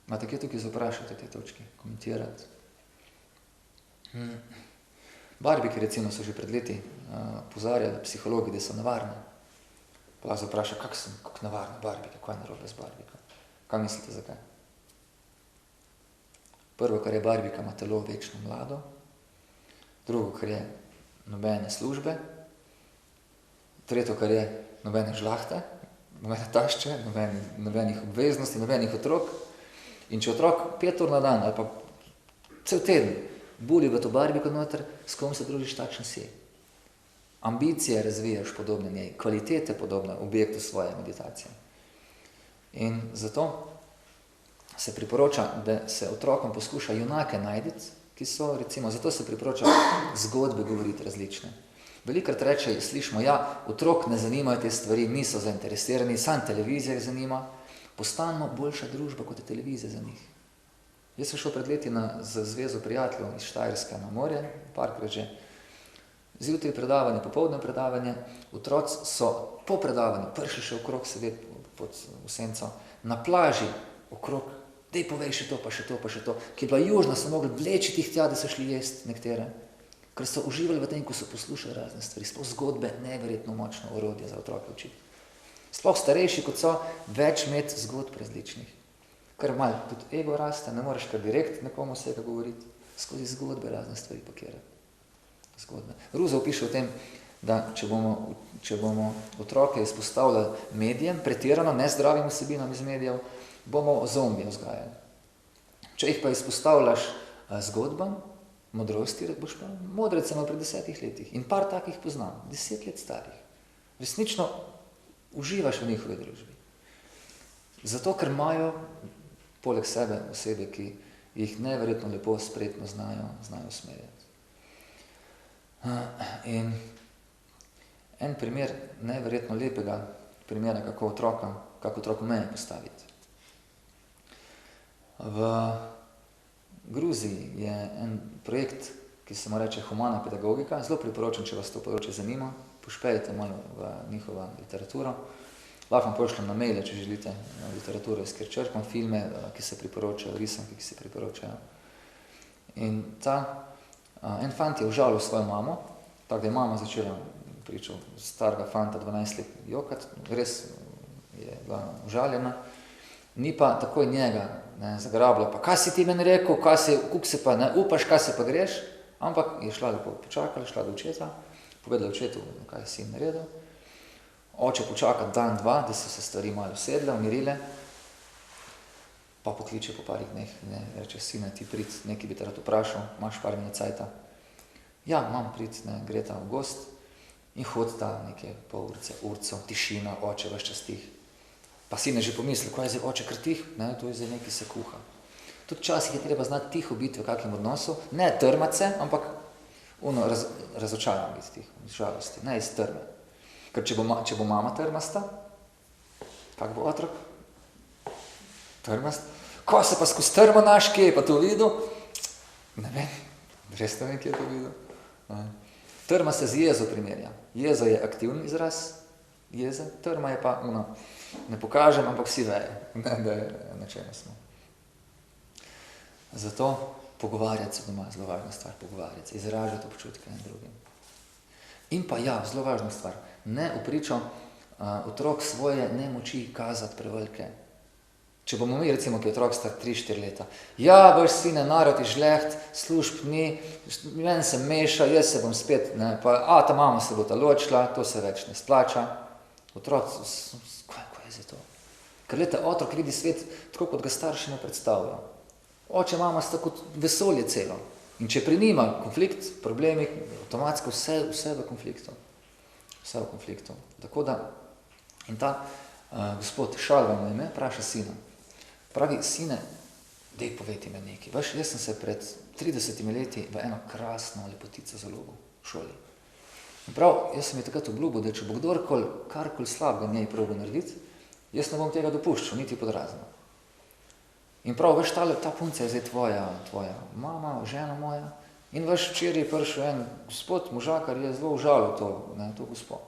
[SPEAKER 1] Imate kje tukaj zaprašati te točke, komentirati? Barbiki, recimo, so že pred leti opozarjali psihologi, da so nevarne. Pa lahko zapraša, kako nevarne barbike, kaj je narobe z barbika? Kaj mislite, zakaj? Prvo, kar je barbika, ima telo večno mlado. Drugo, kar je nobene službe. Tretjo, kar je nobene žlahte, nobene tašče, nobenih obveznosti, nobenih otrok. In če otrok 5 ur na dan ali pa cel teden buli v to barbiko noter, s kom se družiš, takšen si. Ambicije razvijaš podobne njej, kvalitete podobne objektu svoje meditacije. In zato se priporoča, da se otrokom poskuša junake najditi, ki so, recimo, zato se priporoča zgodbe govoriti različne. Velikokrat reče, slišimo, ja, otrok ne zanimajo te stvari, niso zainteresirani, sam televizija jih zanima, postanemo boljša družba, kot je televizija za njih. Jaz sem šel pred leti z zvezo prijateljev iz Štajerske na morje, parkrat že, zjutraj predavanje, popoldne predavanje, otroci so po predavanju prišli še okrog sedeti pod senco, na plaži okrog, dej povej še to, pa še to, pa še to, ki je bila južna, so mogli vleči tih tja, da so šli jesti nekatere, ker so uživali v tem, ko so poslušali razne stvari, sploh zgodbe, neverjetno močno orodje za otroke učiti. Sploh starejši, kot so, več imeti zgodb različnih. Ker malo tudi ego raste, ne moreš kar direkt nekomu vsega govoriti, skozi zgodbe razne stvari pakirati. Zgodbe. Ruzo piše o tem, da če bomo otroke izpostavljali medijem, pretirano, nezdravim vsebinam iz medijev, bomo zombije vzgajali. Če jih pa izpostavljaš zgodbam, modrosti, boš pa modrec samo pred 10 letih. In par takih poznam, 10 let starih. Resnično uživaš v njihovi družbi. Zato, ker imajo poleg sebe osebe, ki jih neverjetno lepo, spretno znajo usmerjati. In en primer neverjetno lepega primera, kako otrok meje postaviti. V Gruziji je en projekt, ki se mu reče humana pedagogika, zelo priporočam, če vas to področje zanima, pošpejte malo v njihovo literaturo. Lahko vam pošljem na maile, če želite, literaturo, iz kjer črpam, filme, ki se priporočajo, risanke, ki se priporočajo. In en fant je užalil svojo mamo, tako da je mama začela pričal starega fanta 12 let jokati, res je bila užaljena, ni pa takoj njega zagrabila, pa kaj si ti meni rekel, kuk se pa ne upaš, kaj se pa greš, ampak je šla lepo počakala, šla do očeta, povedala očetu, kaj si jim naredil. Oče počaka dan, dva, da so se stvari malo usedle, umirile, pa pokliče po parih dneh, reče, sine, ti prid, nekaj bi te rad vprašal, imaš par minut cajta. Ja, imam prid, gre ta v gost in hod ta nekaj pol urco, tišina, oče vaš čas tih. Pa sine že pomisli, kaj je zdaj oče kar tih, to je zdaj nekaj se kuha. Tudi včasih je treba znati tiho biti v kakšnem odnosu, ne trmat se, ampak razočaran biti tiho, iz žalosti, ne iz trme. Ker če bo mama trmasta, kak bo otrok? Trmast? Ko se pa skozi trmo naš, kje je pa to videl? Ne vem, res ne vem, kje je to videl. Trma se z jezo primerja. Jezo je aktivni izraz, jeze, trma je pa, ne pokažem, ampak vsi vejo, da je na čemu smo. Zato pogovarjati se doma, zelo važna stvar, pogovarjati se, izražati občutke in drugim. In pa ja, zelo važna stvar, ne vpričo otrok svoje nemoči kazati prevelike. Če bomo mi, recimo, ki je otrok star 3-4 leta, ja, boš sine, narod je žleht, služb ni, meni se meša, jaz se bom spet, ta mama se bo ta ločila, to se več ne splača. Otrok, kaj je za to? Ker otrok vidi svet tako, kot ga starši ne predstavljajo. Oče, mama sta kot vesolje celo. In če pri njima konflikt, problemi, avtomatsko vse v konfliktu. Vse v konfliktu. Tako da, in ta gospod Šalva me vpraša sina. Pravi, sine, dej povejte me nekaj. Veš, jaz sem se pred 30 leti v eno krasno lepotico zaljubil v šoli. In prav, jaz sem ji takrat obljubil, da če bo kdorkoli karkoli slabega njej probil narediti, jaz ne bom tega dopuščal, niti pod razno. In prav, veš, ta punca je zdaj tvoja mama, žena moja. In veš, včeraj je prišel en gospod, možakar, je zelo užalil to gospod.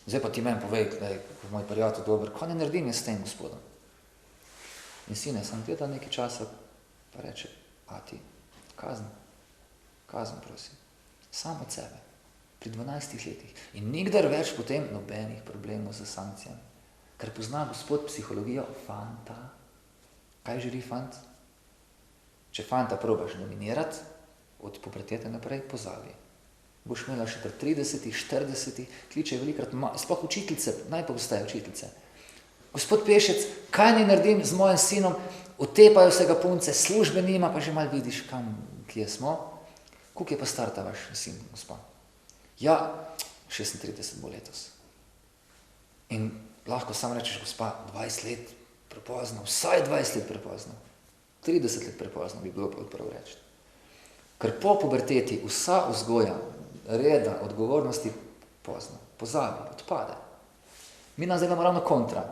[SPEAKER 1] Zdaj pa ti meni povej, da je moj prijatelj dober, kaj ne naredim jaz s tem gospodom? In sine, sem gleda nekaj časa, pa reče, ati, kazen prosim, sam od sebe, pri 12 letih. In nikdar več potem nobenih problemov z sankcijami. Ker pozna gospod psihologijo fanta. Kaj želi fant? Če fanta probaš dominirati, od pubertete naprej pozabi. Boš imela še pri 30, 40, kličejo velikrat, sploh učiteljice, najpogosteje učiteljice. Gospod Pešec, kaj naj naredim z mojim sinom? Otepajo se ga punce, službe nima, pa že malo vidiš, kje smo. Koliko je pa star ta vaš sin, gospa? Ja, 36 bo letos. In lahko sam rečeš, gospa, 20 let prepozno, vsaj 20 let prepozno. 30 let prepozno bi bilo prav reči. Ker po puberteti vsa vzgoja, reda, odgovornosti pozno, pozabi, odpade. Mi nas zdaj imamo ravno kontra.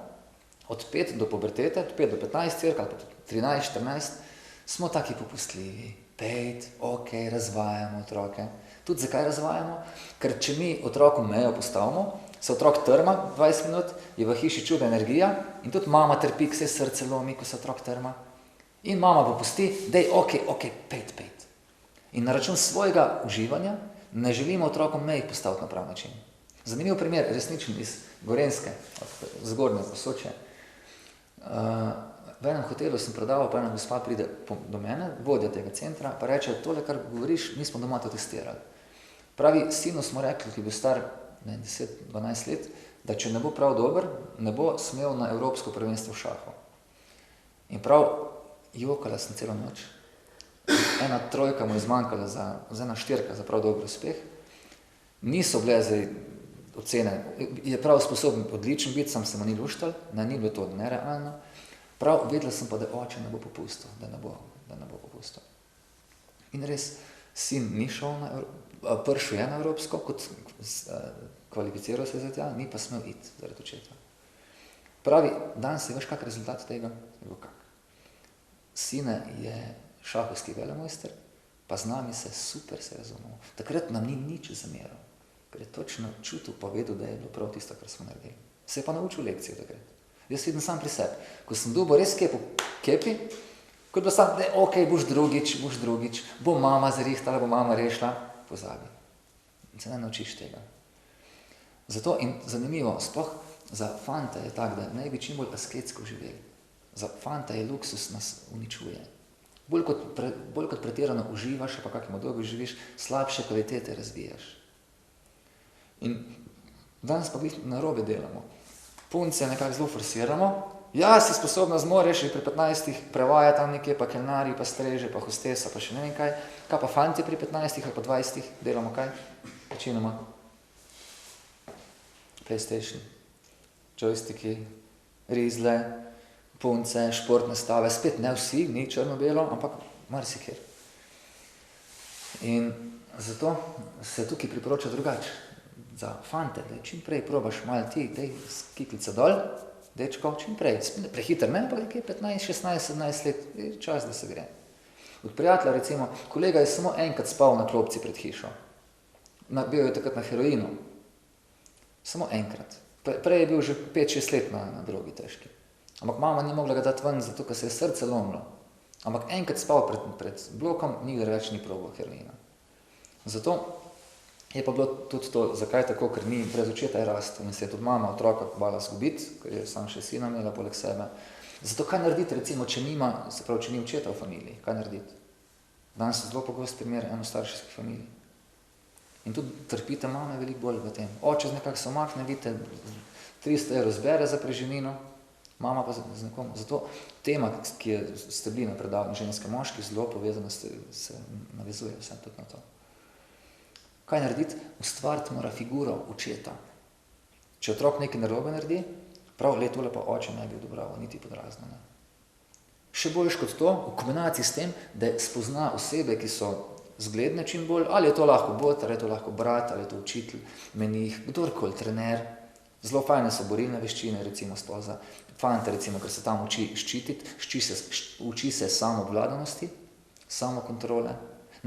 [SPEAKER 1] Od 5 do pubertete, od 5 do 15, ali pa 13, 14, smo taki popustljivi. 5, ok, razvajamo otroke. Tudi zakaj razvajamo? Ker če mi otroku mejo postavimo, se otrok trma 20 minut, je v hiši čuda energija in tudi mama trpi, ko se srce lomi, ko se otrok trma. In mama popusti, dej, ok, 5. In na račun svojega uživanja ne želimo otrokom mej postaviti na prav način. Zanimiv primer, resničen iz Gorenjske, zgornje Posočje. V enem hotelu sem predaval, pa ena gospa pride do mene, vodja tega centra, pa reče, tole, kar govoriš, mi smo doma to testirali. Pravi, sinu smo rekli, ki je bil star 10-12 let, da če ne bo prav dober, ne bo smel na evropsko prvenstvo v šahu. In prav, jokala sem celo noč. Ena trojka mu je zmanjkala za ena štirka za prav dober uspeh. Niso bile zdaj ocene, je prav sposoben odličen biti, sam se mu ni luštal, ni bilo to nerealno. Prav, vedela sem pa, da oče ne bo popustil, da ne bo popustil. In res, sin ni šel prišel je na evropsko, kot kvalificiral se za tja, ni pa smel iti zaradi očeta. Pravi, danes je veš kak rezultat tega? Sine je šahovski velemojster, pa z nami se super se razumemo. Takrat nam ni nič zameral, ker je točno čutil pa vedel, da je bilo prav tisto, kar smo naredili. Se je pa naučil lekcijo takrat. Jaz vidim sam pri sebi. Ko sem dobil res kepi, kot da sam, ok, boš drugič, bo mama zarihtala, bo mama rešila, pozabi. In se ne naučiš tega. Zato in zanimivo, sploh za fanta je tak, da naj bi čim bolj asketsko živeli. Za fanta je luksus nas uničuje. Bolj kot pretirano uživaš, pa kakimo dolgo živiš, slabše kvalitete razvijaš. In danes pa narobe delamo. Punce nekako zelo forsiramo. Ja, si sposobna zmoreš, že pri 15 prevaja tam nekje, pa kelnari, pa streže, pa hostesa, pa še ne vem kaj. Kaj pa fanti pri 15 ali pa 20 delamo kaj? Večinoma. PlayStation, joystiki, rizle, punce, športne stave, spet ne vsi, ni črno-belo, ampak marsikjer. In zato se tukaj priporoča drugače. Za fante, da čim prej probaš malo ti, dej skiklica dol, dečko, čim prej, prehiter ne, pa nekaj 15, 16, 17 let, je čas, da se gre. Od prijatelja recimo, kolega je samo enkrat spal na klopci pred hišo. Bil je takrat na heroinu. Samo enkrat. Prej je bil že 5-6 let na drogi težki. Ampak mama ni mogla ga dati ven, zato ker se je srce lomilo. Ampak enkrat spal pred blokom, nikdar več ni probal heroina. Zato je pa bilo tudi to, zakaj tako, ker ni brez očeta je rastel in se je tudi mama otroka bala zgubiti, ker je sam še sina imela poleg sebe. Zato kaj narediti, recimo, če ni očeta v familiji, kaj narediti? Danes je zelo pogost primer enostarševskih familij. In tudi trpite mame veliko bolj v tem. Oče nekako se omakne, vidite, 300 € zbere za preživnino, Mama pa z nekom. Zato tema, ki ste bili na predavanju ženske moški, zelo povezana, se navezuje vsem tudi na to. Kaj narediti? Ustvariti mora figuro očeta. Če otrok nekaj narobe naredi, prav tole pa oče ne bi odobraval, niti pod razno. Ne. Še boljš kot to, v kombinaciji s tem, da spozna osebe, ki so zgledne čim bolj, ali je to lahko bot, ali je to lahko brat, ali je to učitelj, menih, kdorkoli, trener. Zelo fajne so borilne veščine, recimo sploh za fante, recimo, ker se tam uči ščititi, uči se samoobvladanosti, samokontrole,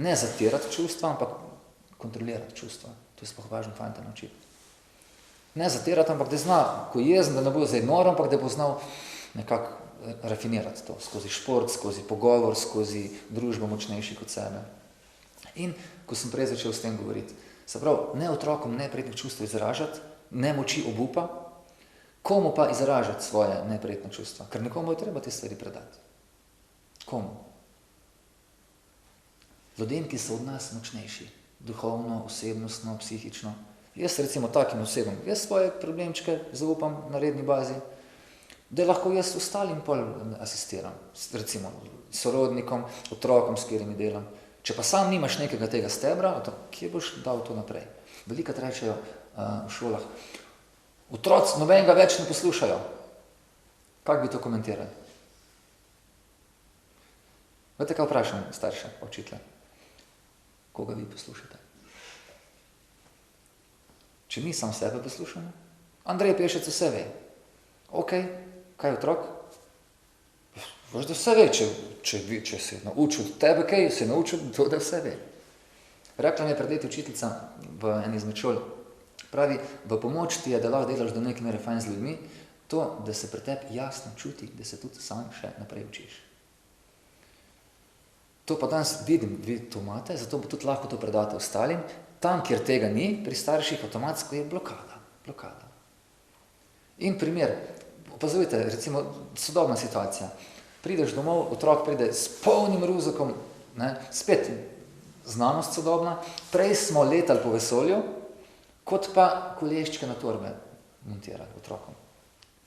[SPEAKER 1] ne zatirati čustva, ampak kontrolirati čustva. To je sploh važno fante naučiti. Ne zatirati, ampak da zna, ko je jezen, da ne bo zdaj nor, ampak da bo znal nekako rafinirati to, skozi šport, skozi pogovor, skozi družbo močnejši kot sebe. In ko sem prej začel s tem govoriti, se pravi, ne otrokom neprijetnih čustev izražati, ne moči obupa, komu pa izražati svoje neprijetne čustva, ker nekomu je treba te stvari predati. Komu? Ljudem, ki so od nas močnejši, duhovno, osebnostno, psihično. Jaz recimo takim osebam, jaz svoje problemčke zaupam na redni bazi, da lahko jaz ostalim pol asistiram, recimo sorodnikom, otrokom, s katerimi delam. Če pa sam nimaš nekega tega stebra, kje boš dal to naprej? Velikrat rečejo v šolah, otroci nobenega več ne poslušajo. Kako bi to komentirali? Veste, kaj vprašam starše, učitelje? Koga vi poslušate? Če mi sam sebe poslušamo, Andrej Pešec vse ve. Ok, kaj je otrok? Veš, da vse ve, če se je naučil od tebe, kaj se je naučil, to, da vse ve. Rekla mi je pred leti učiteljica v eni izmed šol, pravi, v pomoč ti je, da lahko delaš do neke mere fajn z ljudmi, to, da se pri tebi jasno čuti, da se tudi sam še naprej učiš. To pa danes vidim, vi to imate, zato bo tudi lahko to predate ostalim. Tam, kjer tega ni, pri starših avtomatsko je blokada. In primer, opazujte, recimo sodobna situacija. Prideš domov, otrok pride s polnim ruzakom, ne, spet znanost sodobna, prej smo letali po vesolju, kot pa koleščke na torbe montirali otrokom.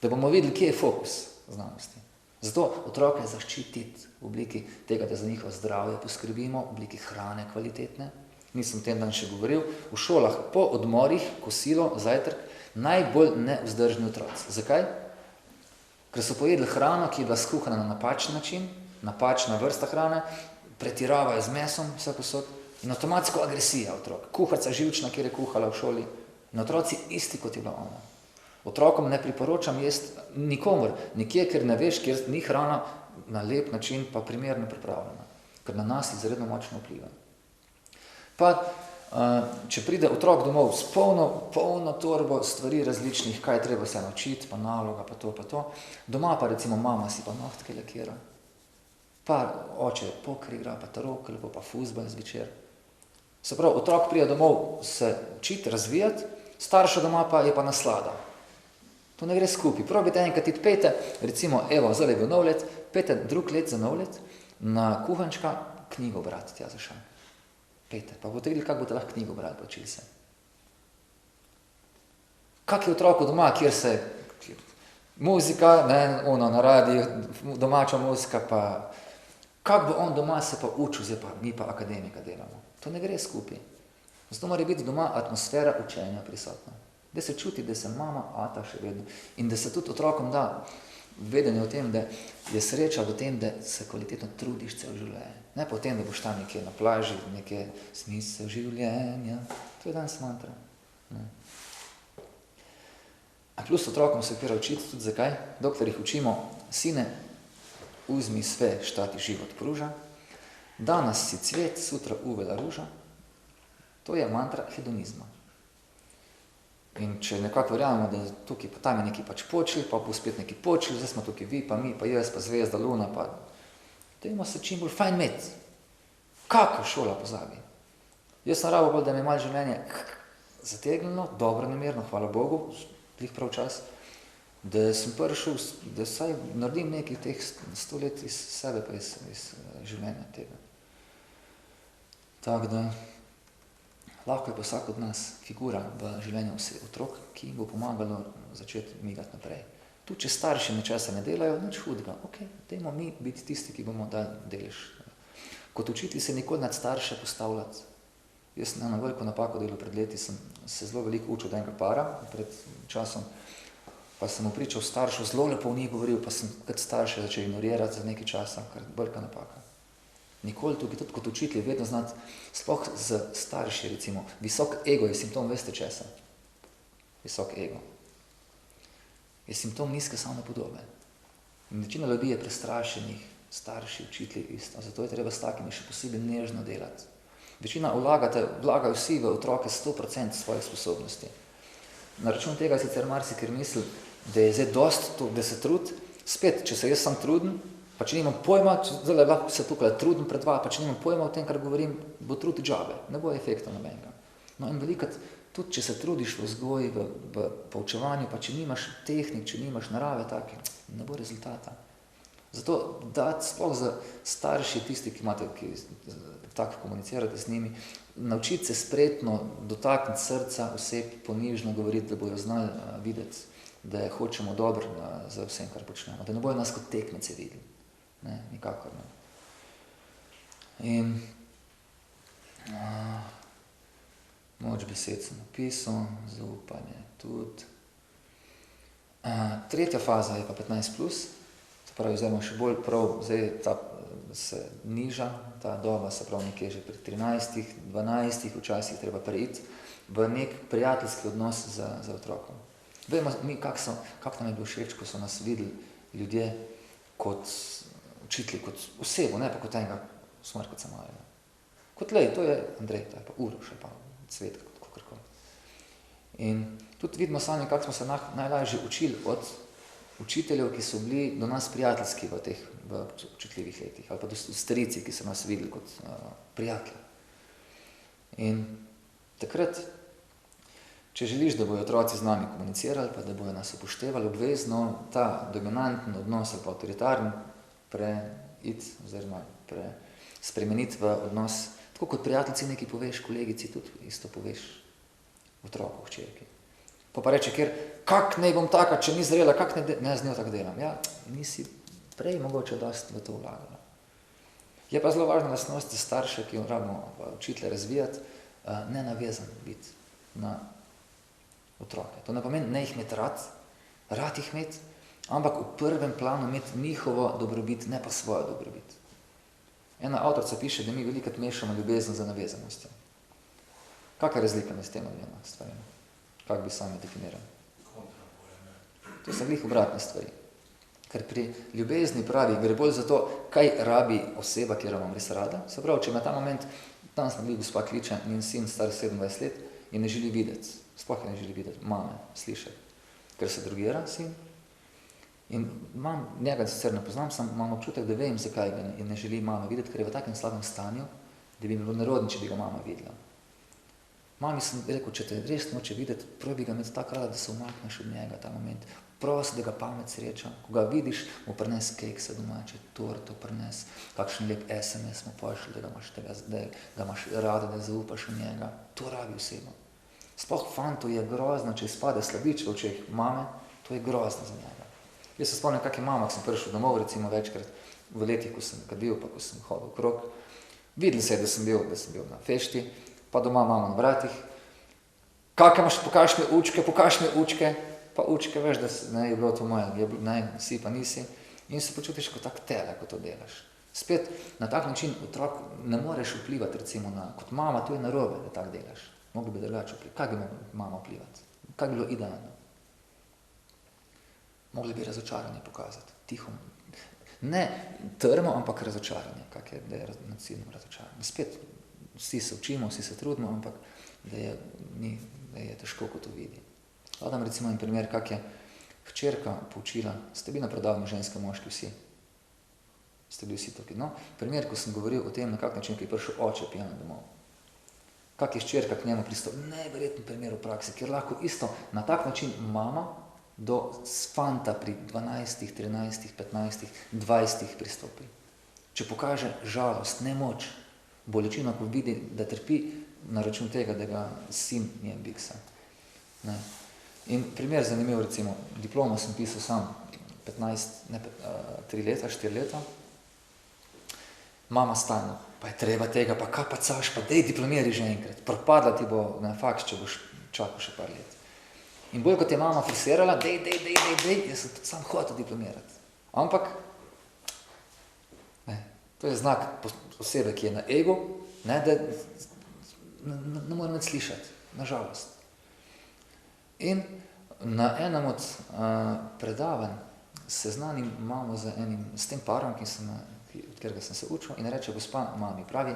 [SPEAKER 1] Da bomo videli, kje je fokus znanosti. Zato otroke zaščititi v obliki tega, da za njihovo zdravje poskrbimo, v obliki hrane kvalitetne. Nisem tem dan še govoril, v šolah po odmorih, kosilo, zajtrk, najbolj nevzdržni otroci. Zakaj? Ker so pojedli hrano, ki je bila skuhana na napačen način, napačna vrsta hrane, pretiravajo z mesom vsepovsod in avtomatsko agresija otrok. Kuharica živčna, kjer je kuhala v šoli, in otroci isti, kot je bila ona. Otrokom ne priporočam jesti nikomor, nikje, ker ne veš, kjer ni hrana na lep način pa primerno pripravljena, ker na nas izredno močno vpliva. Pa, če pride otrok domov s polno torbo stvari različnih, kaj je treba se naučiti, pa naloga, pa to, doma pa recimo mama si pa nohtke lakira, pa oče poker igra, pa tarok, lepo pa fuzbal zvečer. Se pravi, otrok pride domov se učiti, razvijati, starša doma pa je pa naslada. To ne gre skupaj. Probajte enkrat iti pejte, recimo, evo, zdaj je nov let, pejte drug let za nov let, na kuhančka knjigo brati tja za šan. Pejte, pa boste videli, kako boste lahko knjigo brali, počili se. Kak je otroku doma, kjer se muzika, ne, ono, na radiju, domača muzika, pa kako bo on doma se pa učil, zdaj pa mi pa akademika delamo. To ne gre skupaj. Zato mora biti doma atmosfera učenja prisotna. Da se čuti, da se mama, ata še vedno. In da se tudi otrokom da vedenje o tem, da je sreča v tem, da se kvalitetno trudiš cel življenje. Ne pa v tem, da boš tam nekje na plaži, nekje smisel življenja. To je danes mantra. Ne. A plus otrokom se opira učiti tudi zakaj? Dokler jih učimo, sine, uzmi sve, šta ti život pruža, danas si cvet, sutra uvela ruža. To je mantra hedonizma. In če nekako verjamemo, da tukaj, pa tam je neki pač počil, pa bo spet neki počil, zdaj smo tukaj vi, pa mi, pa jaz, pa zvezda, luna, pa dajmo se čim bolj fajn imeti. Kako šola pozabi? Jaz sem rabo bolj, da mi je malo življenje zategnilo, dobro namerno, hvala Bogu, glih prav čas, da sem prišel, da saj naredim nekaj teh 100 let iz sebe, pa iz življenja tega. Tako da, lahko je pa vsak od nas figura v življenju otrok, ki jim bo pomagalo začeti migati naprej. Tu, če starši nečesa ne delajo, nič hudega. Ok, dajmo mi biti tisti, ki bomo dali delež. Kot učitelj se nikoli nad starše postavljati. Jaz sem eno veliko napako delal pred leti, sem se zelo veliko učil od enega para pred časom, pa sem mu pričal staršev, zelo lepo o njih govoril, pa sem kot starše začel ignorirati za nekaj časa, kar je velika napaka. Nikoli tukaj, tudi kot učitelj, vedno znati, sploh z starši, recimo, visok ego je simptom, veste česa? Visok ego. Je simptom nizke samopodobe. In večina ljudi je prestrašenih, starši, učitelji isto, zato je treba s takimi še posebej nežno delati. Večina vlagajo vsi v otroke 100% svojih sposobnosti. Na račun tega sicer marsikaj misli, da je zdaj dost, da se trud, spet, če se jaz sam trudim, pa če nimam pojma, zdaj lahko se tukaj trudim pred dva, pa če nimam pojma o tem, kar govorim, bo trud džabe, ne bo efekta nobenega. No in velikrat, tudi če se trudiš v vzgoji, v poučevanju, pa če nimaš tehnik, če nimaš narave take, ne bo rezultata. Zato dati sploh za starši, tisti, ki imate, ki tako komunicirate z njimi, naučiti se spretno dotakniti srca oseb, ponižno govoriti, da bojo znali videti, da hočemo dobro za vsem, kar počnemo, da ne bojo nas kot tekmece videli. Ne, nikakor ne. In moč besed sem napisal, zaupanje tudi. Tretja faza je pa 15+, se pravi, zdaj imamo še bolj prav, zdaj se niža ta doba, se pravi nekje že pri 13, 12, včasih treba preiti v nek prijateljski odnos z otrokom. Vemo mi, kak nam je bil všeč, ko so nas videli ljudje kot učitelji, kot osebo, ne pa kot enega smrkavca malega. Kot lej, to je Andrej, to je pa Uroš, ali pa Cvetka, kakorkoli. In tudi vidimo sami, kako smo se najlažje učili od učiteljev, ki so bili do nas prijateljski v občutljivih letih, ali pa do starici, ki so nas videli kot prijatelje. In takrat, če želiš, da bojo otroci z nami komunicirali, pa da bojo nas upoštevali, obvezno ta dominanten odnos ali pa avtoritarni preiti oziroma spremeniti v odnos, tako kot prijateljci nekaj poveš, kolegici tudi isto poveš otroku, hčerki. Pa reče, ker kak naj bom taka, če ni zrela, kak ne z njo tako delam. Ja, nisi prej mogoče dosti v to vlagala. Je pa zelo važna lastnost za starše, ki jo rabimo učitelje razvijati, nenavezan biti na otroke. To ne pomeni, ne jih imeti rad jih imeti, ampak v prvem planu imeti njihovo dobrobit, ne pa svojo dobrobit. Ena avtorica piše, da mi velikokrat mešamo ljubezen za navezanostjo. Kakva je razlika med tema dvema stvarima? Kako bi sami definirali? To so glih obratne stvari. Ker pri ljubezni pravi, gre bolj za to, kaj rabi oseba, ki jo imam res rada. Se pravi, če me ta moment, danes me gospa kliče, njen sin star 27 let in ne želi videti, sploh ne želi videti mame, slišati, ker se drogira sin. In njega sicer ne poznam, sam imam občutek, da vem, zakaj ga ne želi mama videti, ker je v takem slabem stanju, da bi bilo nerodno, če bi ga mama videla. Mami sem rekel, če te res noče videti, probi ga imeti tako rada, da se umakneš od njega ta moment. Prosi, da ga pamet sreča. Ko ga vidiš, mu prines kekse domače, torto prines, kakšen lep SMS mu pošlji, da ga imaš rada, da zaupaš v njega. To rabi oseba. Sploh fantu je grozno, če izpade slabič v očeh mame, to je grozno za njega. Jaz se spomnim, kak je mama, ko sem prišel domov, recimo večkrat v letih, ko sem kadil, pa ko sem hodil okrog. Videli se je, da sem bil na fešti, pa doma mama na vratih. Kake imaš, pokaž mi učke, pa učke, veš, da je bilo to moje, si pa nisi. In se počutiš kot tak tele, ko to delaš. Spet, na tak način otrok ne moreš vplivati, recimo, kot mama, to je narobe, da tak delaš. Mogli bi drugače vplivati. Kaj bi mogli mama vplivati? Kaj bi bilo idealno? Mogli bi razočaranje pokazati, tiho. Ne trmo, ampak razočaranje, kak je, da je nad sinom razočaranje. Spet, vsi se učimo, vsi se trudimo, ampak da je težko, ko to vidi. Dam recimo en primer, kak je hčerka poučila, ste bili na predavanju ženske, moški vsi. Ste bili vsi tukaj. No, primer, ko sem govoril o tem, na kak način, ki je prišel oče pijan domov. Kak je hčerka k njemu pristop? Neverjeten primer v praksi, kjer lahko isto na tak način mama do fanta pri 12, 13, 15, 20 pristopi. Če pokaže žalost, nemoč, bolečino, ko vidi, da trpi na račun tega, da ga sin njen biksa. Ne. In primer zanimiv, recimo, diplomo sem pisal sam 3 leta, 4 leta. Mama stalno, pa je treba tega, pa kaj pa caš, pa dej diplomiri že enkrat. Propadla ti bo na faks, če boš čakal še par let. In bolj kot je mama forsirala, dej, jaz sem tudi sam hotel diplomirati. Ampak, ne, to je znak osebe, ki je na ego, ne, da ne morem več slišati, nažalost. In na enem od predavanj seznanim mamo s tem parom, od katerega sem se učil, in reče gospa mami, pravi,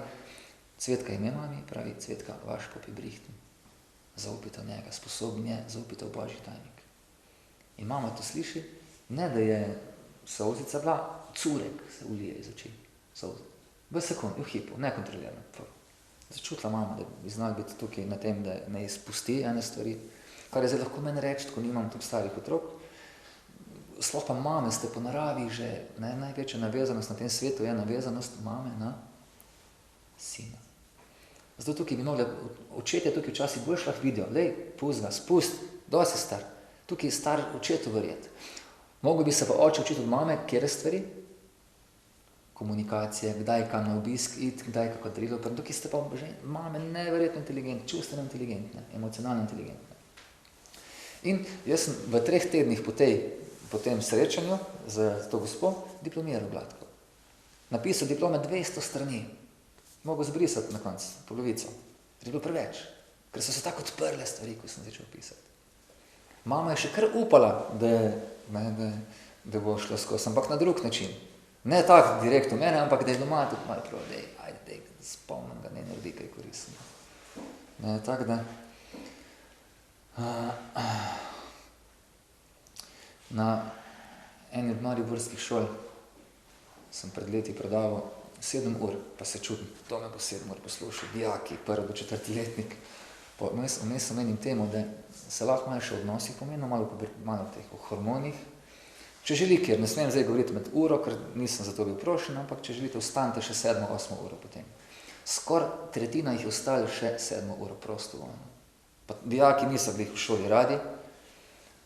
[SPEAKER 1] Cvetka ime mami, pravi, Cvetka, vaš pop je brihten. Zaupite v njega, sposobni je, zaupite v Božji tajnik. In mama to sliši, ne da je solzica bila, curek se ulije iz oči, solzica. V sekundi, v hipu, nekontrolirano. Začutila mama, da bi znala biti tukaj na tem, da ne izpusti ene stvari, kar je zdaj lahko meni reči, ko nimam tudi starih otrok. Sploh pa mame ste po naravi že, največja navezanost na tem svetu je navezanost mame na sina. Zato tukaj bi mogli, očetje tukaj včasih bolj šlah vidijo, lej, pusti ga, spust, dosti star, tukaj je star očetu verjeti. Mogel bi se pa oče učiti od mame, kjere stvari, komunikacije, kdaj kam na obisk iti, kdaj kako darilo, pa tukaj ste pa že mame neverjetno inteligentne, čustveno inteligentne, emocionalno inteligentne. In jaz sem v 3 tednih po tem srečanju z to gospo diplomiral gladko. Napisal diplome 200 strani. Mogel zbrisati na koncu, polovico. Ker je bilo preveč. Ker so se tako odprle stvari, ko sem začel pisati. Mama je še kar upala, da bo šlo skozi, ampak na drug način. Ne tako direktno mene, ampak da je doma tudi malo prav, ajde, spomnim ga, ne naredi kaj koristno. Tako da na eni od mariborskih šol sem pred leti predaval 7 ur, pa se čudim, to me bo 7 ur poslušal, dijaki, 1. do 4. letnik. Vmes sem menim temu, da se lahko malo še odnosi pomeni, malo teh o hormonih. Če želi, ker ne smem zdaj govoriti med uro, ker nisem za to bil prošen, ampak če želite, ostanite še 7. 8. uro potem. Skoraj tretjina jih ostali še 7. uro prostovoljno. Pa dijaki niso bili v šoli radi,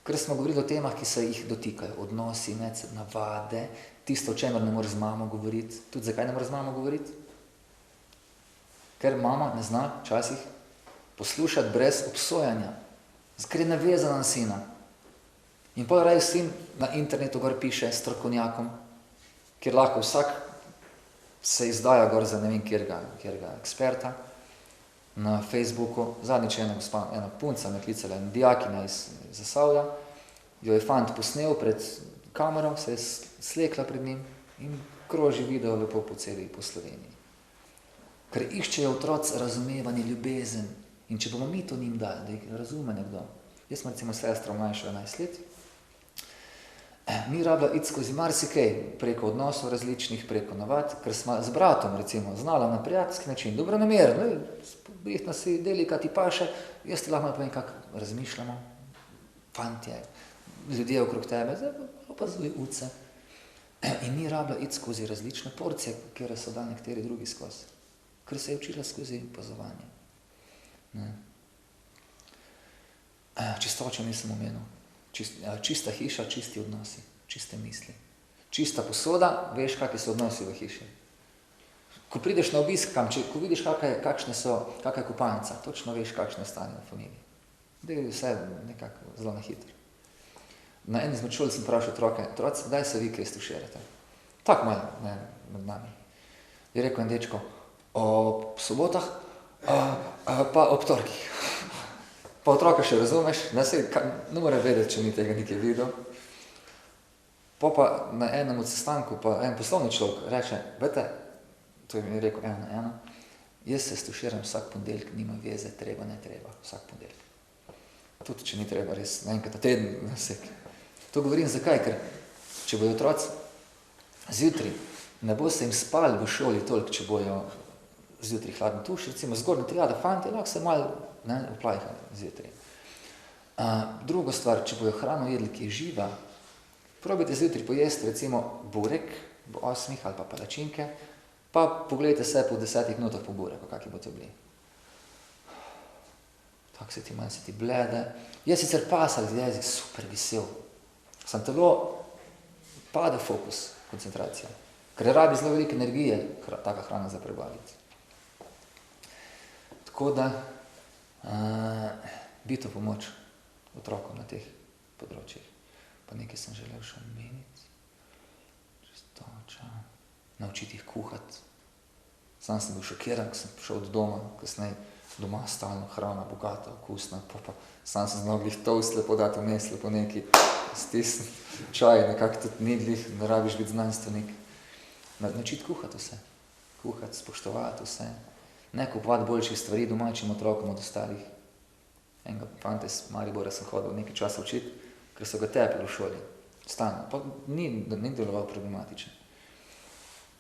[SPEAKER 1] ker smo govorili o temah, ki se jih dotikajo, odnosi, navade, tisto, o čemer ne moreš z mamo govoriti. Tudi zakaj ne moreš z mamo govoriti? Ker mama ne zna včasih poslušati brez obsojanja, ker je navezana na sina. In potem raje sin na internetu gor piše strokovnjakom, kjer lahko vsak se izdaja gor za ne vem kjerga eksperta. Na Facebooku, zadnjič je ena punca me klicala, ena dijakinja iz Zasavja, jo je fant posnel pred kamero, se je slekla pred njim in kroži video lepo po Sloveniji. Ker iščejo otroci razumevanje, ljubezen. In če bomo mi to njim dali, da jih razume nekdo. Jaz sem recimo sestra mlajša 11 let, ni rabila iti skozi marsikaj, preko odnosov različnih, preko navad, ker smo z bratom recimo znala na prijateljski način, dobronameren, brihtna si, deli, kaj ti paše, jaz ti lahko malo povem, kako razmišljamo, fantje, ljudje okrog tebe, zdaj pa opazuj uce. In ni rabila iti skozi različne porcije, kjer so dali nekateri drugi skozi, ker se je učila skozi opazovanje. Čistočo nisem omenil. Čista hiša, čisti odnosi, čiste misli. Čista posoda, veš, kakšni so odnosi v hiši. Ko prideš na obisk kam, ko vidiš, kakšna je kopalnica, točno veš, kakšno je stanje v familiji. Da je vse nekako zelo na hitro. Na eni izmed šol sem vprašal otroci, kdaj se vi kaj stuširate? Tako malo, med nami. Je rekel en dečko, ob sobotah, pa ob torkih. Pa otroka še razumeš, ne more vedeti, če ni tega nekaj videl. Pa na enem od sestankov pa en poslovni človek reče, vete, to je mi rekel 1 na 1, jaz se stuširam vsak ponedeljek, nima veze, treba, ne treba, vsak ponedeljek. Tudi, če ni treba, res, enkrat na teden, vsek. To govorim zakaj, ker če bojo otroci zjutraj, ne bo se jim spali v šoli toliko, če bojo zjutraj hladno tuš, recimo zgornja triada, fanti, lahko se malo uplajhajo zjutraj. Drugo stvar, če bojo hrano jedli, ki je živa, probajte zjutraj pojesti recimo burek v 8 ali pa palačinke, pa pogledajte se po 10 minutah po bureku, kakšni bodo bili. kako se ti manj, se ti blede. Je sicer pasal jezik, super vesel. Sam telo pade fokus, koncentracija. Ker rabi zelo veliko energije, taka hrana za prebaviti. Tako da, biti v pomoč otrokom na teh področjih. Pa nekaj sem želel še omeniti. Čistoča. Naučiti jih kuhati. Sam sem bil šokiran, ko sem prišel od doma, kasneje doma stalno hrana, bogata, okusna, pa sam sem znal glih toast lepo dati vmes, lepo neki stisn, čaj, nekako tudi ni glih, ne rabiš biti znanstvenik. Naučiti kuhati vse. Kuhati, spoštovati vse. Ne kupovati boljših stvari domačim otrokom od ostalih. Enega fanta iz Maribora sem hodil nekaj časa učiti, ker so ga tepli v šoli. Stalno. Pa ni deloval problematičen.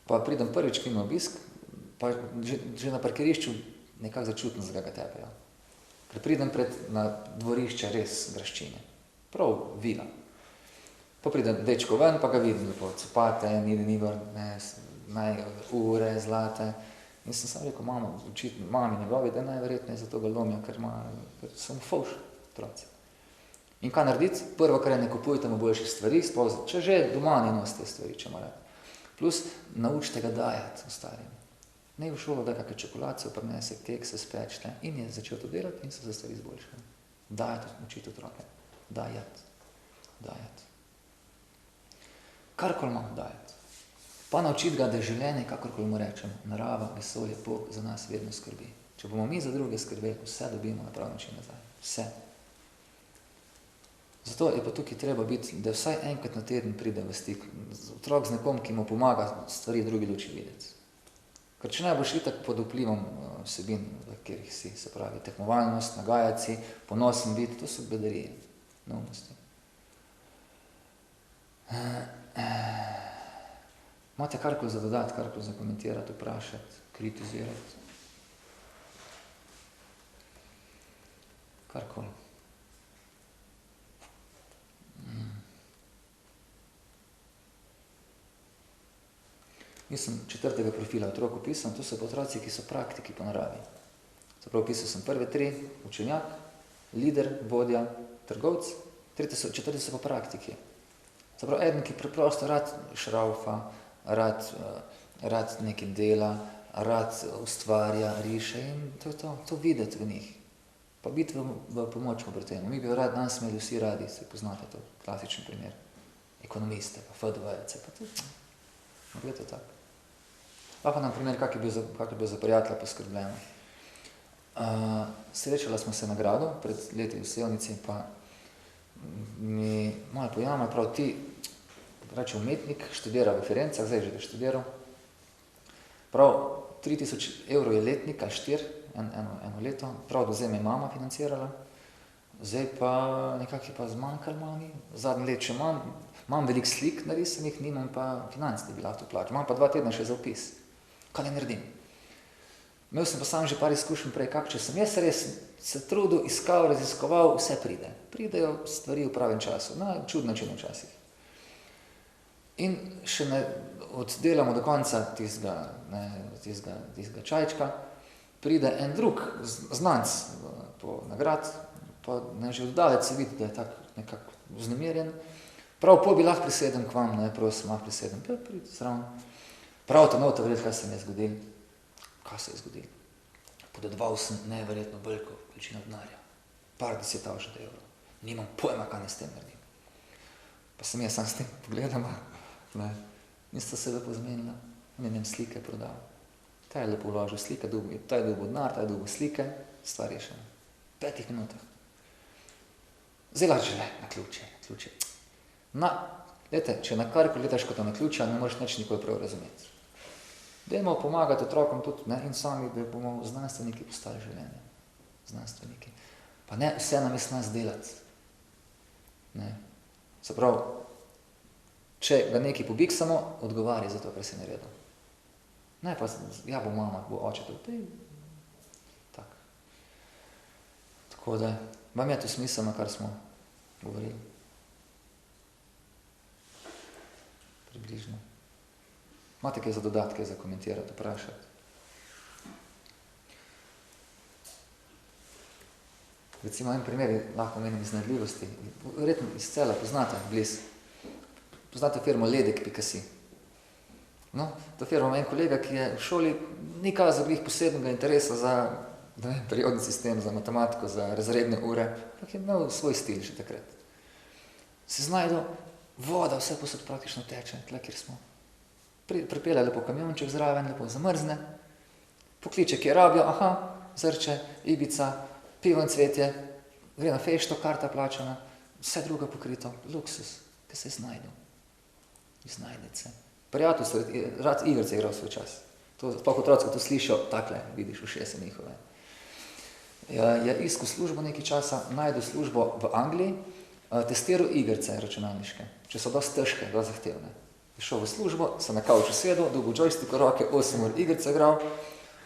[SPEAKER 1] Pa pridem prvič k njim na obisk, pa že na parkirišču nekako začutim, da ga tepejo. Ker pridem na dvorišče res graščine. Prav vila. Pa pridem dečko ven, pa ga vidim lepo, copate, ni gor, ure, zlate. In sem sam rekel, mami njegovi, da je najverjetneje zato ga lomijo, ker so mu fovš otroci. In kaj narediti? Prvo, kar ne kupujte mu boljših stvari, če že doma ne nosite stvari, če mora. Plus, naučite ga dajati ostalim. Ne v šolo, da kakaj čokoladico, prinese kekse, spečne. In je začel to delati in so se stvari izboljšali. Dajati, učiti otroke. Dajati. Karkoli imamo dajati. Pa naučiti ga, da je življenje, kakorkoli mu rečemo, narava, vesolje, Bog za nas vedno skrbi. Če bomo mi za druge skrbeli, vse dobimo na prav način nazaj. Vse. Zato je pa tukaj treba biti, da vsaj enkrat na teden pride v stik otrok z nekom, ki mu pomaga stvari drugi luči videti. Ker če ne boš itak pod vplivom vsebin, v katerih si, se pravi, tekmovalnost, nagajaci, ponosen biti, to so bedarije, neumnosti. Imate karkoli za dodati, karkoli za komentirati, vprašati, kritizirati? Karkoli. Nisem 4. profila otrok opisal, to so pa otroci, ki so praktiki po naravi. Zapravo opisal sem prve 3, učenjak, lider, vodja, trgovc, 4. so pa praktiki. Zapravo eden, ki preprosto rad šraufa, rad nekaj dela, rad ustvarja, riše in to videti v njih. Pa biti v pomoč pri tem. Mi bi rad danes imeli vsi radi, se poznate to, klasičen primer. Ekonomiste, pa FDV-ce, pa tudi. Glede to tako. Pa na primer, kak je bil za prijatelja poskrbljeno. Srečala smo se na gradu, pred leti v Sevnici, pa mi malo pojama, prav ti, reče umetnik, študira v Firencah, zdaj že študiral. Prav 3000 evrov je letnik, ali 4, eno leto, prav do zdaj me mama financirala, zdaj pa nekako je pa zmanjkalo mami, zadnji let še imam veliko slik narisanih, nimam pa financ, da bi lahko to plačal, imam pa 2 tedna še za opis. Kaj ne naredim? Imel sem pa sam že par izkušenj prej, če sem jaz res se trudil, iskal, raziskoval, vse pride. Pridejo stvari v pravem času, na čuden način včasih. In še ne oddelamo do konca tistega čajčka, pride en drug znanc po nagrad, pa že oddalec se vidi, da je tak nekako vznemirjen. Prav bi lahko prisedem k vam, prosim, lahko prisedem, pridi zraven. Prav to noto verjeti, kaj se mi je zgodil. Kaj se je zgodil? Podedoval sem neverjetno veliko količino denarja. Par 10.000 evrov. Nimam pojma, kaj ne s tem naredim. Pa sem jaz sam s tem pogledala. In sta se lepo zmenila. On je njem slike prodal. Ta je lepo vložil slike, ta je dobil denar, ta je dobil slike, stvar rešena. V 5 minutah. Zdaj lahko že na ključe. Če na karkoli letaš kot na ključa, ne moreš nič nikoli prav razumeti. Dajmo pomagati otrokom tudi in sami, da bomo znanstveniki postali življenje. Znanstveniki. Pa ne vse namesto nas delati. Se pravi, če ga nekaj pobiksamo, odgovarja za to, kar si naredil. Ne pa, ja bo mama, bo oče to. Tako da, vam je to smiselno, kar smo govorili. Približno. Imate kaj za dodatke, za komentirati, vprašati? Recimo en primer je lahko omenim iznajdljivosti. Verjetno iz Cela poznate, bliz. Poznate firmo Ledek.si. No, to firma ima en kolega, ki je v šoli ni kazal glih posebnega interesa za periodni sistem, za matematiko, za razredne ure, ampak je imel svoj stil že takrat. Se znajdo, voda vse posod praktično teče, tle, kjer smo. Pripelje lepo kamionček zraven, lepo zamrzne, pokliče, kje rabijo, aha, Zrče, Ibica, pivo in cvetje, gre na fešto, karta plačana, vse drugo pokrito, luksus, ki se je znajdel. Iznajdnice. Prijateljstvo, rad igrice igral svoj čas. Sploh otroci, ko to slišijo, takle, vidiš ušese njihove. Je iskal službo nekaj časa, najdel službo v Angliji, testiral igrice računalniške, če so dosti težke, dosti zahtevne. Je šel v službo, se na kavču sedel, dolgo joystick v roke, 8 ur igrice igral,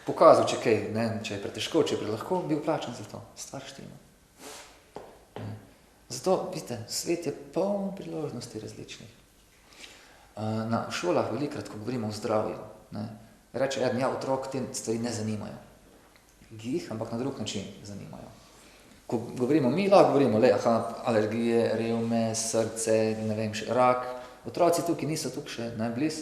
[SPEAKER 1] pokazal, če kaj, ne, če je pretežko, če je prelahko, bil plačan za to. Stvar štima. Zato, vidite, svet je poln priložnosti različnih. Na šolah velikrat, ko govorimo o zdravju, ne, reče eden, ja, otrok te stvari ne zanimajo. Jih, ampak na drug način zanimajo. Ko govorimo mi, lahko govorimo, alergije, revme, srce, ne vem, rak. Otroci tukaj niso tukaj še najbliz.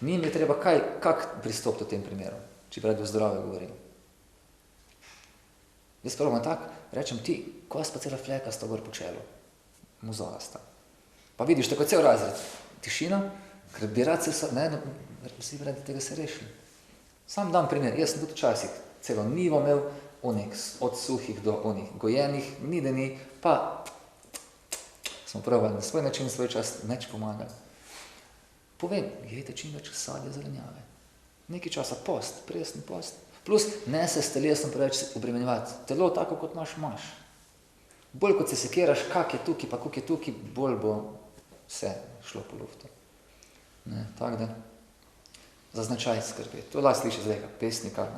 [SPEAKER 1] Njim je treba kak pristopiti v tem primeru, če bi radi o zdravju govoril. Jaz prvo tako, rečem ti, ko pa cela fleka sta gor po čelu, muzolasta. Pa vidiš, tako cel razred, tišina, ker bi rad se vsi bi radi tega se rešili. Sam dam primer, jaz sem tudi včasih celo nivo imel, od suhih do onih gojenih, ni da ni, pa smo probali na svoj način, svoj čas, neč pomagali. Povem, jejte čim več sadja zelenjave. Nekaj časa post, presen post. Plus, ne se s telesom preveč obremenjevati. Telo tako, kot imaš. Bolj, kot se sekiraš, kak je tukaj, pa kak je tukaj, bolj bo vse šlo po luftu. Tako da, za značaj skrbi. To lahko sliši zdaj pesnika,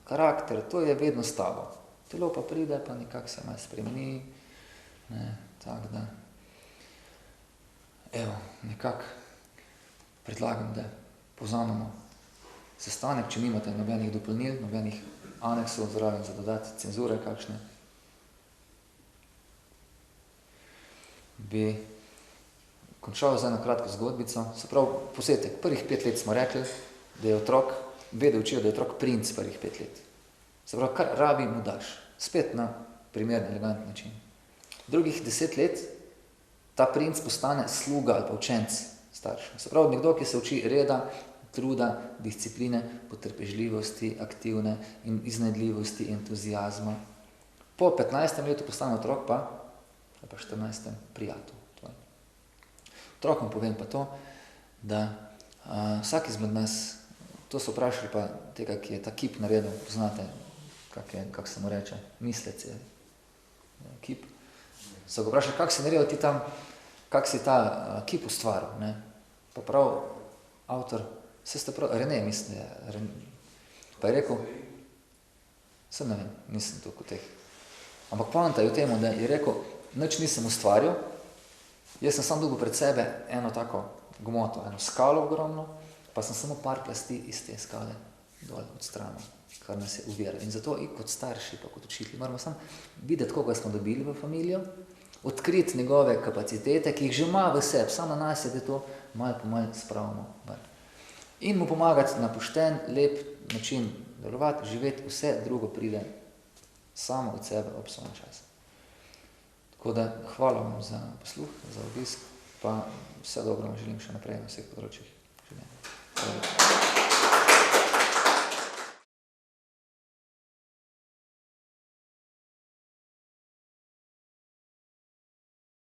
[SPEAKER 1] karakter, to je vedno s tabo. Telo pa pride, pa nekako se malo spremeni. Tako da, evo, nekako predlagam, da povzamemo sestanek, če nimate nobenih dopolnil, nobenih aneksov zraven za dodati, cenzure kakšne. Bi končal z eno kratko zgodbico. Se pravi, posebej, prvih 5 let smo rekli, da je otrok, vedel učijo, da je otrok princ prvih 5 let. Se pravi, kar rabi, mu daš. Spet na primeren, elegant način. Drugih 10 let ta princ postane sluga ali pa učenc staršev. Se pravi, nekdo, ki se uči reda, truda, discipline, potrpežljivosti, aktivne in iznajdljivosti, entuzijazma. Po 15. letu postane otrok pa 14. prijatelj. Otrokom povem pa to, da vsak izmed nas, to so vprašali pa tega, ki je ta kip naredil, poznate, kak se mu reče, mislec je kip. So ga vprašali, kak si naredil ti tam, kak si ta kip ustvaril, ne? Pa prav avtor, vse ste prav, Rene mislim, pa je rekel, sem ne vem, nisem toliko teh. Ampak poanta je v tem, da je rekel, nič nisem ustvaril, jaz sem sam dobil pred sebe eno tako gmoto, eno skalo ogromno, pa sem samo par plasti iz te skale dol odstranil, kar nas je uveril. In zato i kot starši, pa kot učitelji, moramo samo videti, koga smo dobili v familijo, odkriti njegove kapacitete, ki jih že ima v sebi, samo na nas je, da to malo po malo spravimo. In mu pomagati na pošten, lep način delovati, živeti, vse drugo pride samo od sebe ob svojem času. Tako da hvala vam za posluh, za obisk, pa vse dobro vam želim še naprej na vseh področjih življenja. Hvala.